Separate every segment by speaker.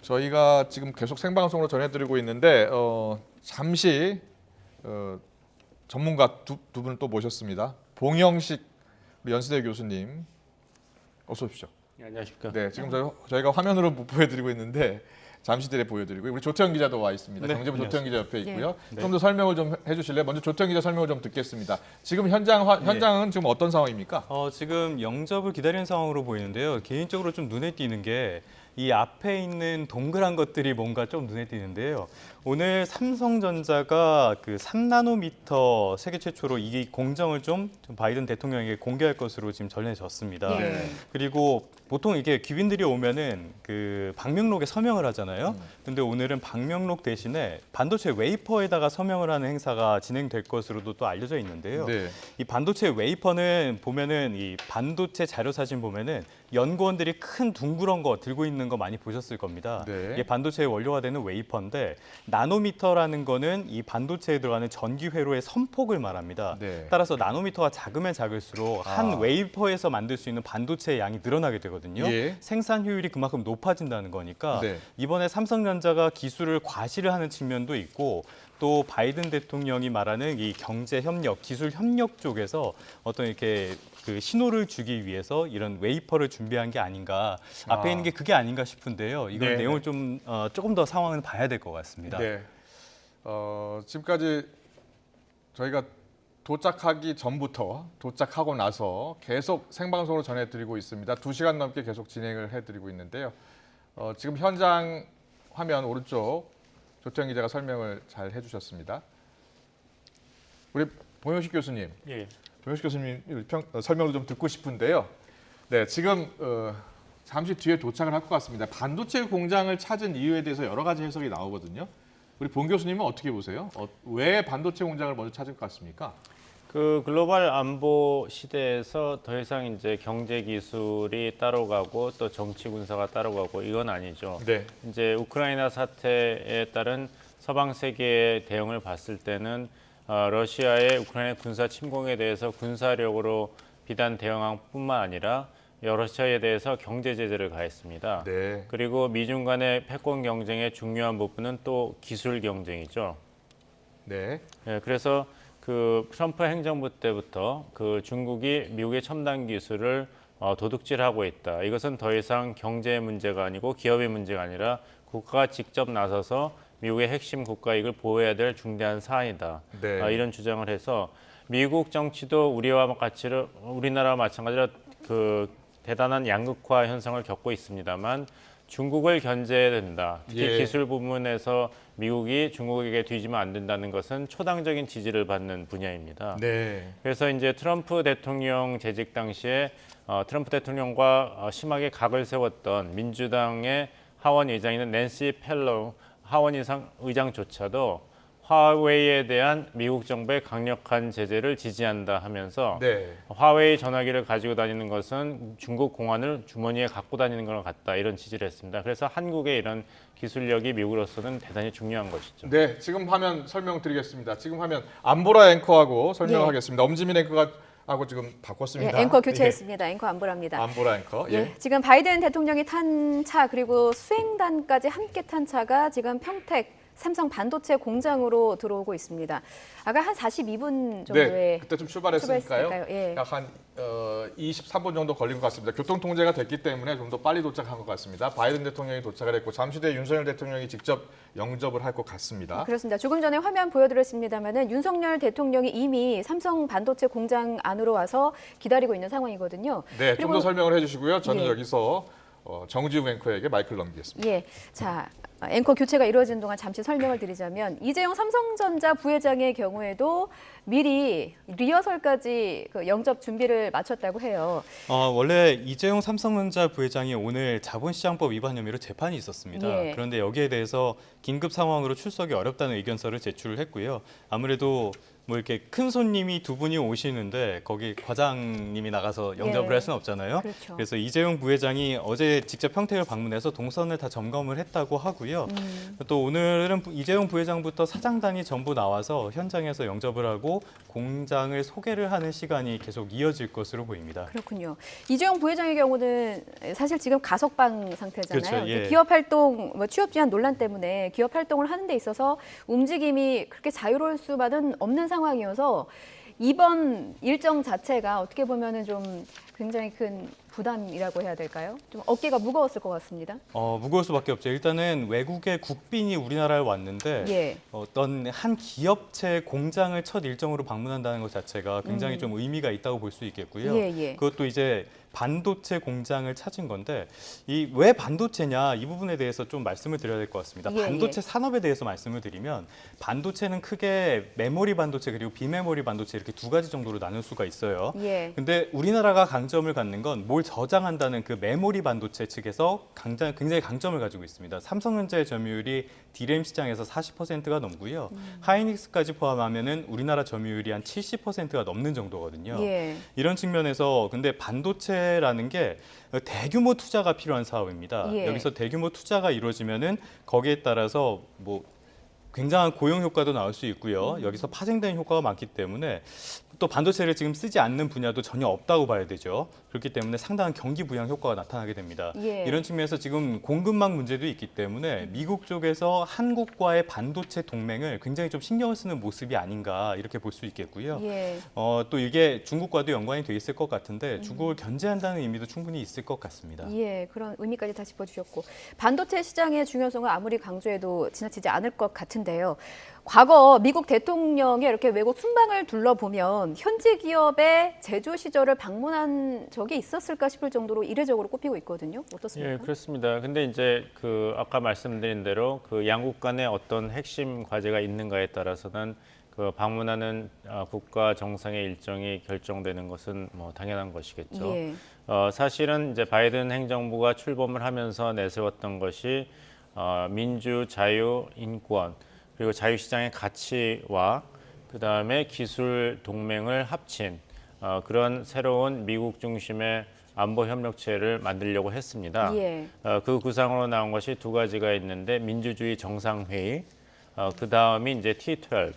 Speaker 1: 저희가 지금 계속 생방송으로 전해드리고 있는데 잠시 전문가 두 분을 또 모셨습니다. 봉영식 우리 연세대 교수님, 어서 오십시오.
Speaker 2: 네, 안녕하십니까.
Speaker 1: 네, 지금 저희가 화면으로 못 보여드리고 있는데 잠시 뒤에 보여드리고요. 우리 조태현 기자도 와 있습니다.
Speaker 2: 네,
Speaker 1: 경제부 조태현 기자 옆에 있고요.
Speaker 2: 네.
Speaker 1: 좀 더 설명을 좀 해주실래요? 먼저 조태현 기자 설명을 좀 듣겠습니다. 지금 현장은 지금 어떤 상황입니까?
Speaker 3: 지금 영접을 기다리는 상황으로 보이는데요. 개인적으로 좀 눈에 띄는 게 이 앞에 있는 동그란 것들이 뭔가 좀 눈에 띄는데요. 오늘 삼성전자가 그 3나노미터 세계 최초로 이 공정을 좀 바이든 대통령에게 공개할 것으로 지금 전해졌습니다.
Speaker 1: 네.
Speaker 3: 그리고 보통 이게 귀빈들이 오면은 그 방명록에 서명을 하잖아요. 근데 오늘은 방명록 대신에 반도체 웨이퍼에다가 서명을 하는 행사가 진행될 것으로도 또 알려져 있는데요.
Speaker 1: 네.
Speaker 3: 이 반도체 웨이퍼는 보면은 이 반도체 자료 사진 보면은 연구원들이 큰 둥그런 거 들고 있는 거 많이 보셨을 겁니다.
Speaker 1: 네.
Speaker 3: 이게 반도체의 원료가 되는 웨이퍼인데 나노미터라는 거는 이 반도체에 들어가는 전기 회로의 선폭을 말합니다.
Speaker 1: 네.
Speaker 3: 따라서 나노미터가 작으면 작을수록 한 웨이퍼에서 만들 수 있는 반도체의 양이 늘어나게 되거든요.
Speaker 1: 예.
Speaker 3: 생산 효율이 그만큼 높아진다는 거니까
Speaker 1: 네.
Speaker 3: 이번에 삼성전자가 기술을 과시를 하는 측면도 있고 또 바이든 대통령이 말하는 이 경제 협력, 기술 협력 쪽에서 어떤 이렇게 그 신호를 주기 위해서 이런 웨이퍼를 준비한 게 아닌가. 앞에 있는 게 그게 아닌가 싶은데요. 이건
Speaker 1: 네.
Speaker 3: 내용을 좀 조금 더 상황을 봐야 될 것 같습니다.
Speaker 1: 네. 지금까지 저희가 도착하기 전부터 도착하고 나서 계속 생방송으로 전해드리고 있습니다. 2시간 넘게 계속 진행을 해드리고 있는데요. 지금 현장 화면 오른쪽 조태현 기자가 설명을 잘 해주셨습니다. 우리 봉영식 교수님,
Speaker 2: 예.
Speaker 1: 봉영식 교수님 설명을 좀 듣고 싶은데요. 네, 지금 잠시 뒤에 도착을 할 것 같습니다. 반도체 공장을 찾은 이유에 대해서 여러 가지 해석이 나오거든요. 우리 봉 교수님은 어떻게 보세요? 왜 반도체 공장을 먼저 찾을 것 같습니까?
Speaker 2: 그 글로벌 안보 시대에서 더 이상 이제 경제 기술이 따라가고 또 정치 군사가 따라가고 이건 아니죠.
Speaker 1: 네.
Speaker 2: 이제 우크라이나 사태에 따른 서방 세계의 대응을 봤을 때는 러시아의 우크라이나 군사 침공에 대해서 군사력으로 비단 대응한 뿐만 아니라 러시아에 대해서 경제 제재를 가했습니다.
Speaker 1: 네.
Speaker 2: 그리고 미중 간의 패권 경쟁의 중요한 부분은 또 기술 경쟁이죠.
Speaker 1: 네.
Speaker 2: 예, 그래서 그 트럼프 행정부 때부터 그 중국이 미국의 첨단 기술을 도둑질하고 있다. 이것은 더 이상 경제의 문제가 아니고 기업의 문제가 아니라 국가가 직접 나서서 미국의 핵심 국가 이익을 보호해야 될 중대한 사안이다.
Speaker 1: 네.
Speaker 2: 이런 주장을 해서 미국 정치도 우리나라와 마찬가지로 그 대단한 양극화 현상을 겪고 있습니다만 중국을 견제해야 된다. 특히
Speaker 1: 예.
Speaker 2: 기술 부문에서 미국이 중국에게 뒤지면 안 된다는 것은 초당적인 지지를 받는 분야입니다.
Speaker 1: 네.
Speaker 2: 그래서 이제 트럼프 대통령 재직 당시에 트럼프 대통령과 심하게 각을 세웠던 민주당의 하원 의장인 낸시 펠로우 하원 의장조차도 화웨이에 대한 미국 정부의 강력한 제재를 지지한다 하면서
Speaker 1: 네.
Speaker 2: 화웨이 전화기를 가지고 다니는 것은 중국 공안을 주머니에 갖고 다니는 것 같다 이런 지지를 했습니다. 그래서 한국의 이런 기술력이 미국으로서는 대단히 중요한 것이죠.
Speaker 1: 네, 지금 화면 설명드리겠습니다. 지금 화면 안보라 앵커하고 설명하겠습니다. 엄지민 앵커가 하고 지금 바꿨습니다.
Speaker 4: 예, 앵커 교체했습니다. 앵커 안보라입니다.
Speaker 1: 안보라 앵커. 예.
Speaker 4: 예, 지금 바이든 대통령이 탄 차 그리고 수행단까지 함께 탄 차가 지금 평택 삼성 반도체 공장으로 들어오고 있습니다. 아까 한 42분 정도에
Speaker 1: 네, 그때 좀 출발했으니까요.
Speaker 4: 출발했으니까요. 예.
Speaker 1: 약 한 23분 정도 걸린 것 같습니다. 교통 통제가 됐기 때문에 좀 더 빨리 도착한 것 같습니다. 바이든 대통령이 도착을 했고 잠시 뒤에 윤석열 대통령이 직접 영접을 할 것 같습니다.
Speaker 4: 그렇습니다. 조금 전에 화면 보여드렸습니다만은 윤석열 대통령이 이미 삼성 반도체 공장 안으로 와서 기다리고 있는 상황이거든요.
Speaker 1: 네, 좀 더 설명을 해주시고요. 저는
Speaker 4: 예.
Speaker 1: 여기서 정지우 앵커에게 마이크를 넘기겠습니다.
Speaker 4: 예, 자 앵커 교체가 이루어지는 동안 잠시 설명을 드리자면 이재용 삼성전자 부회장의 경우에도 미리 리허설까지 그 영접 준비를 마쳤다고 해요.
Speaker 3: 원래 이재용 삼성전자 부회장이 오늘 자본시장법 위반 혐의로 재판이 있었습니다.
Speaker 4: 예.
Speaker 3: 그런데 여기에 대해서 긴급 상황으로 출석이 어렵다는 의견서를 제출을 했고요. 아무래도 뭐 이렇게 큰 손님이 두 분이 오시는데 거기 과장님이 나가서 영접을
Speaker 4: 예.
Speaker 3: 할 수는 없잖아요.
Speaker 4: 그렇죠.
Speaker 3: 그래서 이재용 부회장이 어제 직접 평택을 방문해서 동선을 다 점검을 했다고 하고요. 있고요. 또 오늘은 이재용 부회장부터 사장단이 전부 나와서 현장에서 영접을 하고 공장을 소개를 하는 시간이 계속 이어질 것으로 보입니다.
Speaker 4: 그렇군요. 이재용 부회장의 경우는 사실 지금 가석방 상태잖아요.
Speaker 3: 그렇죠, 예.
Speaker 4: 기업 활동, 취업 제한 논란 때문에 기업 활동을 하는 데 있어서 움직임이 그렇게 자유로울 수만은 없는 상황이어서 이번 일정 자체가 어떻게 보면은 좀 굉장히 큰 부담이라고 해야 될까요? 좀 어깨가 무거웠을 것 같습니다.
Speaker 3: 무거울 수밖에 없죠. 일단은 외국의 국빈이 우리나라에 왔는데
Speaker 4: 예.
Speaker 3: 어떤 한 기업체 공장을 첫 일정으로 방문한다는 것 자체가 굉장히 좀 의미가 있다고 볼 수 있겠고요.
Speaker 4: 예, 예.
Speaker 3: 그것도 이제 반도체 공장을 찾은 건데 이 왜 반도체냐 이 부분에 대해서 좀 말씀을 드려야 될 것 같습니다.
Speaker 4: 예,
Speaker 3: 반도체
Speaker 4: 예.
Speaker 3: 산업에 대해서 말씀을 드리면 반도체는 크게 메모리 반도체 그리고 비메모리 반도체 이렇게 두 가지 정도로 나눌 수가 있어요.
Speaker 4: 예.
Speaker 3: 근데 우리나라가 강점을 갖는 건 뭘 저장한다는 그 메모리 반도체 측에서 굉장히 강점을 가지고 있습니다. 삼성전자의 점유율이 D램 시장에서 40%가 넘고요. 하이닉스까지 포함하면은 우리나라 점유율이 한 70%가 넘는 정도거든요.
Speaker 4: 예.
Speaker 3: 이런 측면에서 근데 반도체라는 게 대규모 투자가 필요한 사업입니다.
Speaker 4: 예.
Speaker 3: 여기서 대규모 투자가 이루어지면은 거기에 따라서 뭐 굉장한 고용 효과도 나올 수 있고요. 여기서 파생되는 효과가 많기 때문에 또 반도체를 지금 쓰지 않는 분야도 전혀 없다고 봐야 되죠. 그렇기 때문에 상당한 경기 부양 효과가 나타나게 됩니다.
Speaker 4: 예.
Speaker 3: 이런 측면에서 지금 공급망 문제도 있기 때문에 미국 쪽에서 한국과의 반도체 동맹을 굉장히 좀 신경을 쓰는 모습이 아닌가 이렇게 볼 수 있겠고요.
Speaker 4: 예.
Speaker 3: 또 이게 중국과도 연관이 돼 있을 것 같은데 중국을 견제한다는 의미도 충분히 있을 것 같습니다.
Speaker 4: 예, 그런 의미까지 다 짚어주셨고 반도체 시장의 중요성을 아무리 강조해도 지나치지 않을 것 같은데요. 과거 미국 대통령의 이렇게 외국 순방을 둘러보면 현지 기업의 제조 시절을 방문한 적이 있었을까 싶을 정도로 이례적으로 꼽히고 있거든요. 어떻습니까?
Speaker 2: 예, 그렇습니다. 근데 이제 그 아까 말씀드린 대로 그 양국 간에 어떤 핵심 과제가 있는가에 따라서는 그 방문하는 국가 정상의 일정이 결정되는 것은 뭐 당연한 것이겠죠.
Speaker 4: 예.
Speaker 2: 사실은 이제 바이든 행정부가 출범을 하면서 내세웠던 것이 민주, 자유, 인권 그리고 자유시장의 가치와 그다음에 기술 동맹을 합친 그런 새로운 미국 중심의 안보 협력체를 만들려고 했습니다.
Speaker 4: 예.
Speaker 2: 그 구상으로 나온 것이 두 가지가 있는데 민주주의 정상회의, 그다음이 이제 T12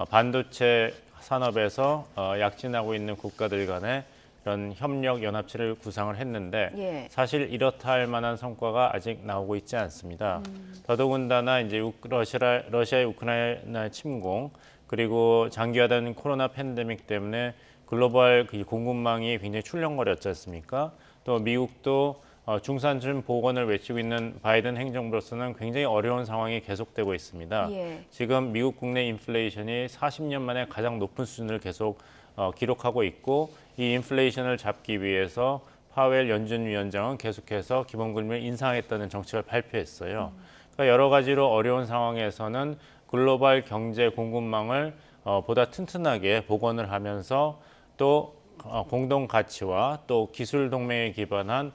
Speaker 2: 반도체 산업에서 약진하고 있는 국가들 간의 이런 협력 연합체를 구상을 했는데
Speaker 4: 예.
Speaker 2: 사실 이렇다 할 만한 성과가 아직 나오고 있지 않습니다. 더더군다나 이제 러시아의 우크라이나 침공 그리고 장기화된 코로나 팬데믹 때문에 글로벌 공급망이 굉장히 출렁거렸지 않습니까? 또 미국도 중산층 복원을 외치고 있는 바이든 행정부로서는 굉장히 어려운 상황이 계속되고 있습니다.
Speaker 4: 예.
Speaker 2: 지금 미국 국내 인플레이션이 40년 만에 가장 높은 수준을 계속 기록하고 있고 이 인플레이션을 잡기 위해서 파웰 연준 위원장은 계속해서 기본금리를 인상하겠다는 정책을 발표했어요. 그러니까 여러 가지로 어려운 상황에서는 글로벌 경제 공급망을 보다 튼튼하게 복원을 하면서 또 공동 가치와 또 기술 동맹에 기반한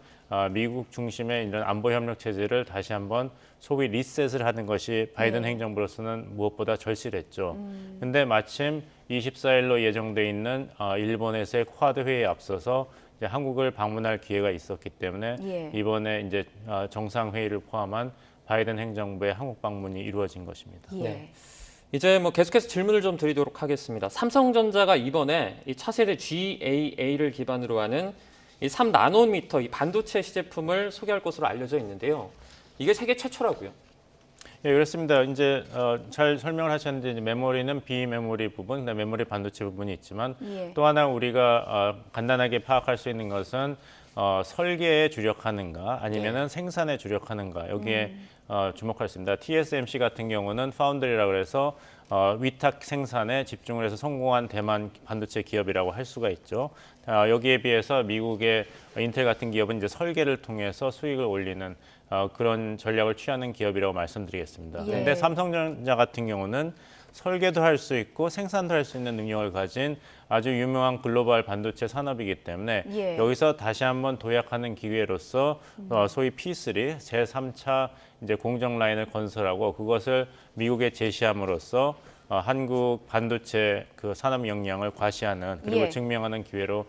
Speaker 2: 미국 중심의 이런 안보 협력 체제를 다시 한번 소위 리셋을 하는 것이 바이든
Speaker 4: 네.
Speaker 2: 행정부로서는 무엇보다 절실했죠. 근데 마침 24일로 예정돼 있는 일본에서의 쿼드 회의에 앞서서 이제 한국을 방문할 기회가 있었기 때문에
Speaker 4: 예.
Speaker 2: 이번에 이제 정상 회의를 포함한 바이든 행정부의 한국 방문이 이루어진 것입니다.
Speaker 4: 예.
Speaker 5: 네. 이제 뭐 계속해서 질문을 좀 드리도록 하겠습니다. 삼성전자가 이번에 이 차세대 GAA를 기반으로 하는 이 3나노미터 이 반도체 시제품을 소개할 것으로 알려져 있는데요. 이게 세계 최초라고요.
Speaker 2: 예, 그렇습니다. 이제 잘 설명을 하셨는데 이제 메모리는 비메모리 부분, 그다음에 메모리 반도체 부분이 있지만
Speaker 4: 예.
Speaker 2: 또 하나 우리가 간단하게 파악할 수 있는 것은 설계에 주력하는가 아니면은 생산에 주력하는가 여기에 주목할 수 있습니다. TSMC 같은 경우는 파운드리라고 해서 위탁 생산에 집중을 해서 성공한 대만 반도체 기업이라고 할 수가 있죠. 여기에 비해서 미국의 인텔 같은 기업은 이제 설계를 통해서 수익을 올리는 그런 전략을 취하는 기업이라고 말씀드리겠습니다.
Speaker 4: 예.
Speaker 2: 근데 삼성전자 같은 경우는 설계도 할 수 있고 생산도 할 수 있는 능력을 가진 아주 유명한 글로벌 반도체 산업이기 때문에
Speaker 4: 예.
Speaker 2: 여기서 다시 한번 도약하는 기회로서 소위 P3 제3차 이제 공정 라인을 건설하고 그것을 미국에 제시함으로써 한국 반도체 그 산업 역량을 과시하는 그리고
Speaker 4: 예.
Speaker 2: 증명하는 기회로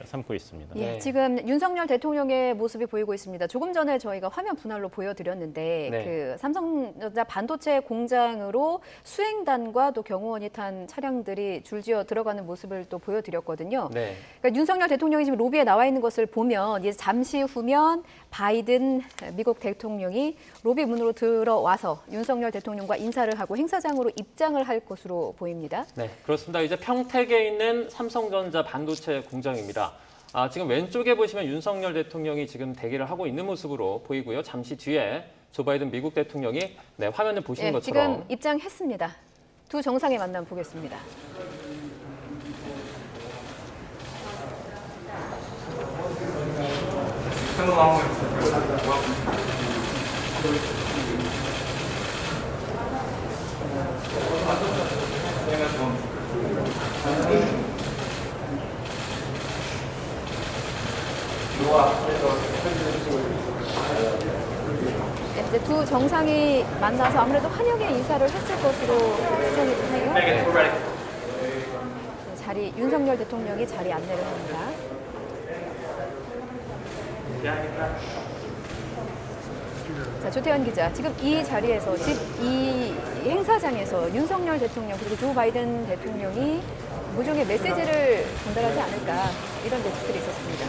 Speaker 2: 삼고 있습니다.
Speaker 4: 예,
Speaker 5: 네.
Speaker 4: 지금 윤석열 대통령의 모습이 보이고 있습니다. 조금 전에 저희가 화면 분할로 보여드렸는데
Speaker 5: 네.
Speaker 4: 그 삼성전자 반도체 공장으로 수행단과 또 경호원이 탄 차량들이 줄지어 들어가는 모습을 또 보여드렸거든요.
Speaker 5: 네.
Speaker 4: 그러니까 윤석열 대통령이 지금 로비에 나와 있는 것을 보면 이제 잠시 후면 바이든 미국 대통령이 로비 문으로 들어와서 윤석열 대통령과 인사를 하고 행사장으로 입장을 할 것으로 보입니다.
Speaker 5: 네, 그렇습니다. 이제 평택에 있는 삼성전자 반도체 공장입니다. 지금 왼쪽에 보시면 윤석열 대통령이 지금 대기를 하고 있는 모습으로 보이고요. 잠시 뒤에 조 바이든 미국 대통령이 화면을 보시는
Speaker 4: 예,
Speaker 5: 것처럼
Speaker 4: 지금 입장했습니다. 두 정상의 만남 보겠습니다. 네, 이제 두 정상이 만나서 아무래도 환영의 인사를 했을 것으로 추정이 되네요. 네, 윤석열 대통령이 자리 안내를 합니다. 자, 조태현 기자, 지금 이 자리에서, 이 행사장에서 윤석열 대통령 그리고 조 바이든 대통령이 모종의 메시지를 전달하지 않을까 이런 예측들이 있었습니다.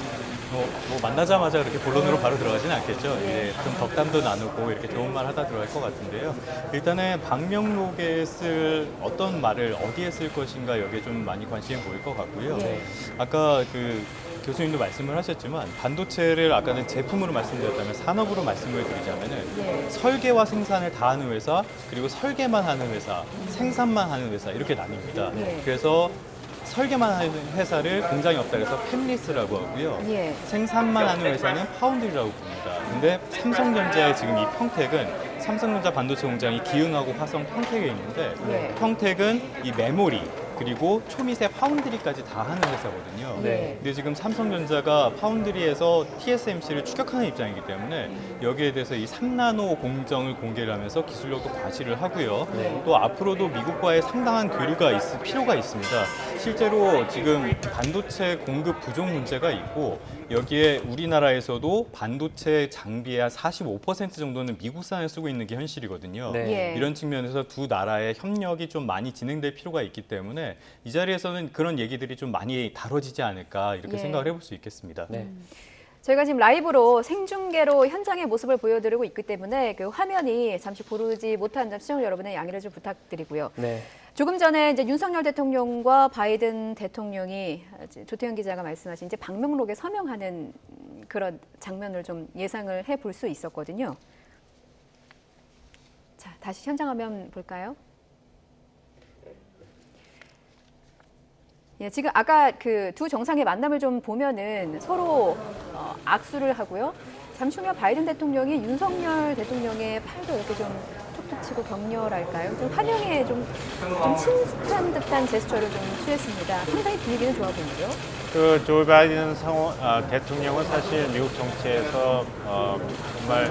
Speaker 3: 뭐 만나자마자 그렇게 본론으로 바로 들어가지는 않겠죠.
Speaker 4: 예.
Speaker 3: 이제 좀 덕담도 나누고 이렇게 좋은 말 하다 들어갈 것 같은데요. 일단은 방명록에 쓸 어떤 말을 어디에 쓸 것인가 여기에 좀 많이 관심이 보일 것 같고요.
Speaker 4: 예.
Speaker 3: 아까 그 교수님도 말씀을 하셨지만 반도체를 아까는 제품으로 말씀드렸다면 산업으로 말씀을 드리자면은
Speaker 4: 예.
Speaker 3: 설계와 생산을 다 하는 회사 그리고 설계만 하는 회사, 생산만 하는 회사 이렇게 나뉩니다.
Speaker 4: 예.
Speaker 3: 그래서 설계만 하는 회사를 공장이 없다 그래서 팹리스라고 하고요.
Speaker 4: 예.
Speaker 3: 생산만 하는 회사는 파운드리라고 부릅니다. 근데 삼성전자의 지금 이 평택은 삼성전자 반도체 공장이 기흥하고 화성 평택에 있는데
Speaker 4: 예.
Speaker 3: 평택은 이 메모리 그리고 초미세 파운드리까지 다 하는 회사거든요.
Speaker 4: 네.
Speaker 3: 근데 지금 삼성전자가 파운드리에서 TSMC를 추격하는 입장이기 때문에 여기에 대해서 이 3나노 공정을 공개를 하면서 기술력도 과시를 하고요.
Speaker 4: 네.
Speaker 3: 또 앞으로도 미국과의 상당한 교류가 있을 필요가 있습니다. 실제로 지금 반도체 공급 부족 문제가 있고 여기에 우리나라에서도 반도체 장비의 한 45% 정도는 미국산을 쓰고 있는 게 현실이거든요.
Speaker 5: 네.
Speaker 4: 예.
Speaker 3: 이런 측면에서 두 나라의 협력이 좀 많이 진행될 필요가 있기 때문에 이 자리에서는 그런 얘기들이 좀 많이 다뤄지지 않을까 이렇게
Speaker 4: 예.
Speaker 3: 생각을 해볼 수 있겠습니다.
Speaker 5: 네.
Speaker 4: 저희가 지금 라이브로 생중계로 현장의 모습을 보여드리고 있기 때문에 그 화면이 잠시 고르지 못한 점 시청자 여러분의 양해를 좀 부탁드리고요.
Speaker 5: 네.
Speaker 4: 조금 전에 이제 윤석열 대통령과 바이든 대통령이 조태현 기자가 말씀하신 이제 방명록에 서명하는 그런 장면을 좀 예상을 해볼 수 있었거든요. 자, 다시 현장 화면 볼까요? 예, 지금 아까 그 두 정상의 만남을 좀 보면은 서로 악수를 하고요. 잠시 후면 바이든 대통령이 윤석열 대통령의 팔도 이렇게 좀 툭툭 치고 격려랄까요? 좀 환영에 좀 친숙한 듯한 제스처를 좀 취했습니다. 상당히 분위기는 좋아 보이죠.
Speaker 2: 그 조 바이든 대통령은 사실 미국 정치에서 정말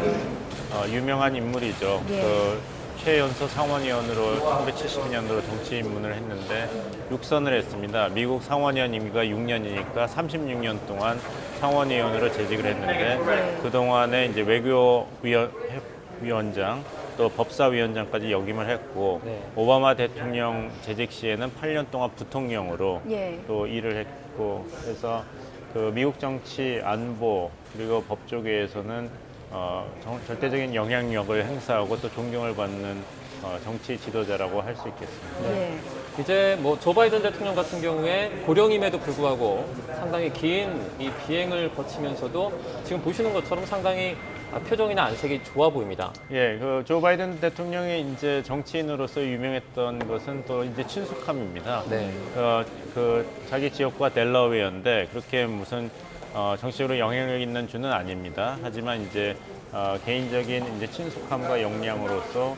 Speaker 2: 유명한 인물이죠.
Speaker 4: 예.
Speaker 2: 그 최연소 상원의원으로 1972년도로 정치 입문을 했는데 6선을 했습니다. 미국 상원의원 임기가 6년이니까 36년 동안 상원의원으로 재직을 했는데 그동안에 이제 외교위원장 또 법사위원장까지 역임을 했고
Speaker 5: 네.
Speaker 2: 오바마 대통령 재직 시에는 8년 동안 부통령으로
Speaker 4: 예.
Speaker 2: 또 일을 했고 그래서 그 미국 정치 안보 그리고 법 쪽에서는 절대적인 영향력을 행사하고 또 존경을 받는 정치 지도자라고 할 수 있겠습니다.
Speaker 4: 예.
Speaker 5: 이제 뭐 조 바이든 대통령 같은 경우에 고령임에도 불구하고 상당히 긴 이 비행을 거치면서도 지금 보시는 것처럼 상당히 표정이나 안색이 좋아 보입니다.
Speaker 2: 예, 그 조 바이든 대통령이 이제 정치인으로서 유명했던 것은 또 이제 친숙함입니다.
Speaker 5: 네.
Speaker 2: 그 자기 지역구가 델러웨어인데 그렇게 무슨 정치적으로 영향력 있는 주는 아닙니다. 하지만 이제 개인적인 이제 친숙함과 역량으로서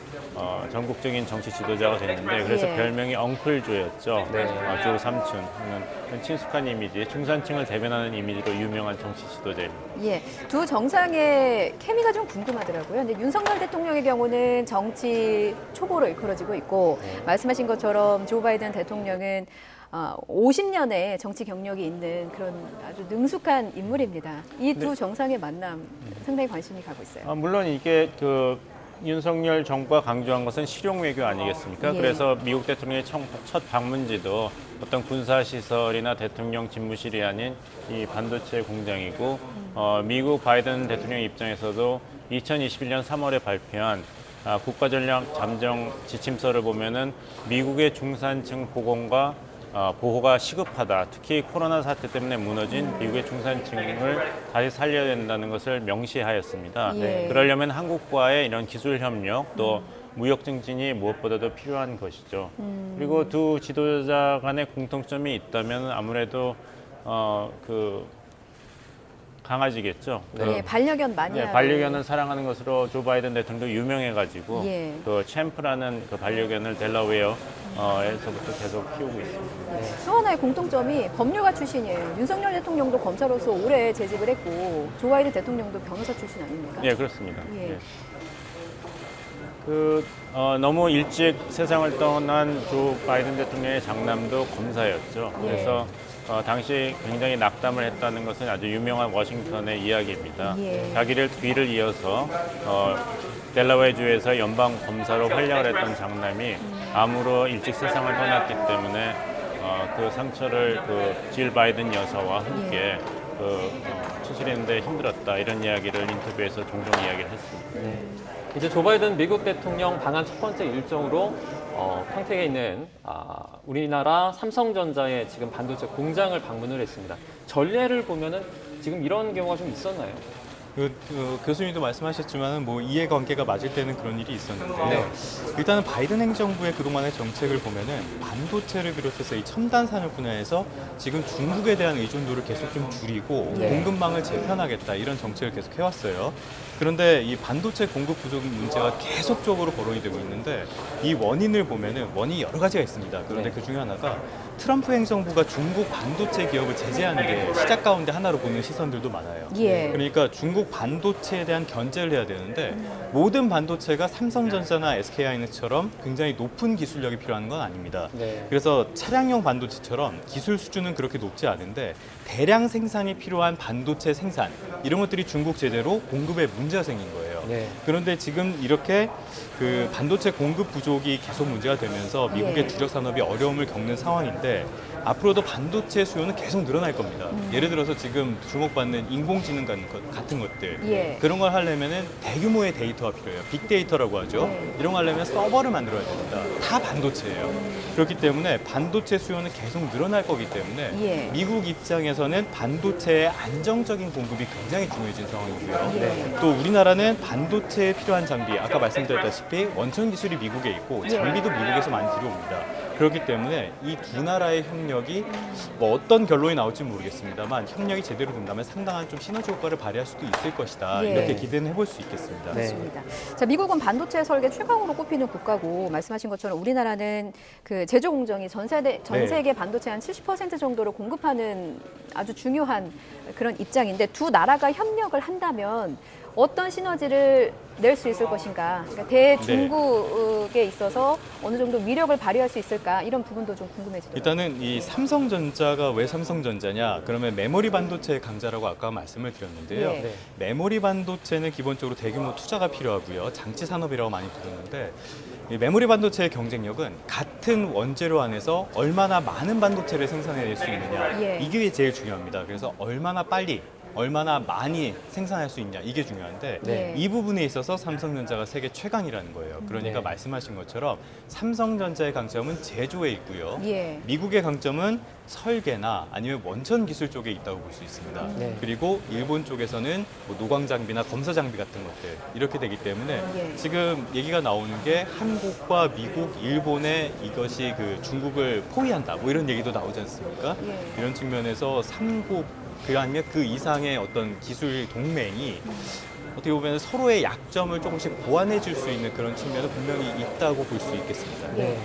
Speaker 2: 전국적인 정치 지도자가 됐는데 그래서
Speaker 4: 예.
Speaker 2: 별명이 엉클조였죠.
Speaker 5: 네.
Speaker 2: 조 삼촌 하는 그런 친숙한 이미지, 중산층을 대변하는 이미지로 유명한 정치 지도자입니다.
Speaker 4: 예, 두 정상의 케미가 좀 궁금하더라고요. 근데 윤석열 대통령의 경우는 정치 초보로 일컬어지고 있고 말씀하신 것처럼 조 바이든 대통령은 50년의 정치 경력이 있는 그런 아주 능숙한 인물입니다. 이 두 정상의 만남 상당히 관심이 가고 있어요.
Speaker 2: 물론 이게 그 윤석열 정부가 강조한 것은 실용 외교 아니겠습니까?
Speaker 4: 예.
Speaker 2: 그래서 미국 대통령의 첫 방문지도 어떤 군사 시설이나 대통령 집무실이 아닌 이 반도체 공장이고 미국 바이든 대통령 입장에서도 2021년 3월에 발표한 국가전략 잠정 지침서를 보면은 미국의 중산층 복원과 보호가 시급하다. 특히 코로나 사태 때문에 무너진 미국의 중산층을 다시 살려야 된다는 것을 명시하였습니다.
Speaker 4: 예.
Speaker 2: 그러려면 한국과의 이런 기술 협력 또 무역 증진이 무엇보다도 필요한 것이죠. 그리고 두 지도자 간의 공통점이 있다면 아무래도 강아지겠죠.
Speaker 4: 네, 반려견 마니아.
Speaker 2: 네, 반려견을 사랑하는 것으로 조 바이든 대통령도 유명해가지고
Speaker 4: 예.
Speaker 2: 그 챔프라는 그 반려견을 델라웨어에서부터 계속 키우고 있습니다.
Speaker 4: 또 하나의 공통점이 법률가 출신이에요. 윤석열 대통령도 검사로서 오래 재직을 했고 조 바이든 대통령도 변호사 출신 아닙니까?
Speaker 2: 예, 그렇습니다.
Speaker 4: 예.
Speaker 2: 예. 너무 일찍 세상을 떠난 조 바이든 대통령의 장남도 검사였죠.
Speaker 4: 예.
Speaker 2: 그래서 당시 굉장히 낙담을 했다는 것은 아주 유명한 워싱턴의 이야기입니다.
Speaker 4: 예.
Speaker 2: 자기를 뒤를 이어서 델라웨어주에서 연방 검사로 활약을 했던 장남이 암으로 일찍 세상을 떠났기 때문에 그 상처를 질 바이든 여사와 함께 추스리는데 힘들었다 이런 이야기를 인터뷰에서 종종 이야기를 했습니다.
Speaker 5: 이제 조 바이든 미국 대통령 방한 첫 번째 일정으로 평택에 있는 우리나라 삼성전자의 지금 반도체 공장을 방문을 했습니다. 전례를 보면은 지금 이런 경우가 좀 있었나요?
Speaker 3: 교수님도 말씀하셨지만 뭐 이해관계가 맞을 때는 그런 일이 있었는데요.
Speaker 5: 네.
Speaker 3: 일단은 바이든 행정부의 그동안의 정책을 보면은 반도체를 비롯해서 이 첨단 산업 분야에서 지금 중국에 대한 의존도를 계속 좀 줄이고
Speaker 4: 예.
Speaker 3: 공급망을 재편하겠다 이런 정책을 계속 해왔어요. 그런데 이 반도체 공급 부족 문제가 계속적으로 거론이 되고 있는데 이 원인을 보면은 원인이 여러 가지가 있습니다. 그런데
Speaker 5: 네.
Speaker 3: 그 중에 하나가 트럼프 행정부가 중국 반도체 기업을 제재하는 게 시작 가운데 하나로 보는 시선들도 많아요.
Speaker 4: 예.
Speaker 3: 그러니까 중국 반도체에 대한 견제를 해야 되는데 모든 반도체가 삼성전자나 SK하이닉스처럼 굉장히 높은 기술력이 필요한 건 아닙니다.
Speaker 5: 네.
Speaker 3: 그래서 차량용 반도체처럼 기술 수준은 그렇게 높지 않은데 대량 생산이 필요한 반도체 생산 이런 것들이 중국 제재로 공급에 문제가 생긴 거예요.
Speaker 5: 네.
Speaker 3: 그런데 지금 이렇게 그 반도체 공급 부족이 계속 문제가 되면서 미국의
Speaker 4: 예.
Speaker 3: 주력 산업이 어려움을 겪는 상황인데 앞으로도 반도체 수요는 계속 늘어날 겁니다. 예를 들어서 지금 주목받는 인공지능 같은 것들
Speaker 4: 예.
Speaker 3: 그런 걸 하려면은 대규모의 데이터가 필요해요. 빅데이터라고 하죠.
Speaker 4: 네.
Speaker 3: 이런 거 하려면 서버를 만들어야 됩니다. 다 반도체예요. 그렇기 때문에 반도체 수요는 계속 늘어날 거기 때문에
Speaker 4: 예.
Speaker 3: 미국 입장에서는 반도체의 안정적인 공급이 굉장히 중요해진 상황이고요.
Speaker 4: 예.
Speaker 3: 또 우리나라는 반도체에 필요한 장비, 아까 말씀드렸다시피 원천 기술이 미국에 있고 장비도 미국에서 많이 들어옵니다. 그렇기 때문에 이 두 나라의 협력이 뭐 어떤 결론이 나올지 모르겠습니다만 협력이 제대로 된다면 상당한 좀 시너지 효과를 발휘할 수도 있을 것이다.
Speaker 4: 예.
Speaker 3: 이렇게 기대는 해볼 수 있겠습니다.
Speaker 5: 네.
Speaker 4: 맞습니다. 자, 미국은 반도체 설계 최강으로 꼽히는 국가고 말씀하신 것처럼 우리나라는 그 제조 공정이 전 세계 반도체 한 70% 정도를 공급하는 아주 중요한 그런 입장인데 두 나라가 협력을 한다면 어떤 시너지를 낼 수 있을 것인가? 그러니까 대중국에 있어서 어느 정도 위력을 발휘할 수 있을까? 이런 부분도 좀 궁금해지더라고요.
Speaker 3: 일단은 이 삼성전자가 왜 삼성전자냐? 그러면 메모리 반도체의 강자라고 아까 말씀을 드렸는데요.
Speaker 4: 예.
Speaker 5: 네.
Speaker 3: 메모리 반도체는 기본적으로 대규모 투자가 필요하고요. 장치 산업이라고 많이 부르는데 이 메모리 반도체의 경쟁력은 같은 원재료 안에서 얼마나 많은 반도체를 생산해낼 수 있느냐.
Speaker 4: 예.
Speaker 3: 이게 제일 중요합니다. 그래서 얼마나 빨리 얼마나 많이 생산할 수 있냐 이게 중요한데
Speaker 4: 네.
Speaker 3: 이 부분에 있어서 삼성전자가 세계 최강이라는 거예요. 그러니까
Speaker 5: 네.
Speaker 3: 말씀하신 것처럼 삼성전자의 강점은 제조에 있고요.
Speaker 4: 예.
Speaker 3: 미국의 강점은 설계나 아니면 원천 기술 쪽에 있다고 볼 수 있습니다.
Speaker 5: 네.
Speaker 3: 그리고 일본 쪽에서는 뭐 노광 장비나 검사 장비 같은 것들 이렇게 되기 때문에
Speaker 4: 예.
Speaker 3: 지금 얘기가 나오는 게 한국과 미국, 일본에 이것이 그 중국을 포위한다 뭐 이런 얘기도 나오지 않습니까?
Speaker 4: 예.
Speaker 3: 이런 측면에서 삼국 그 아니면 그 이상의 어떤 기술 동맹이 어떻게 보면 서로의 약점을 조금씩 보완해 줄 수 있는 그런 측면은 분명히 있다고 볼 수 있겠습니다.
Speaker 5: 네.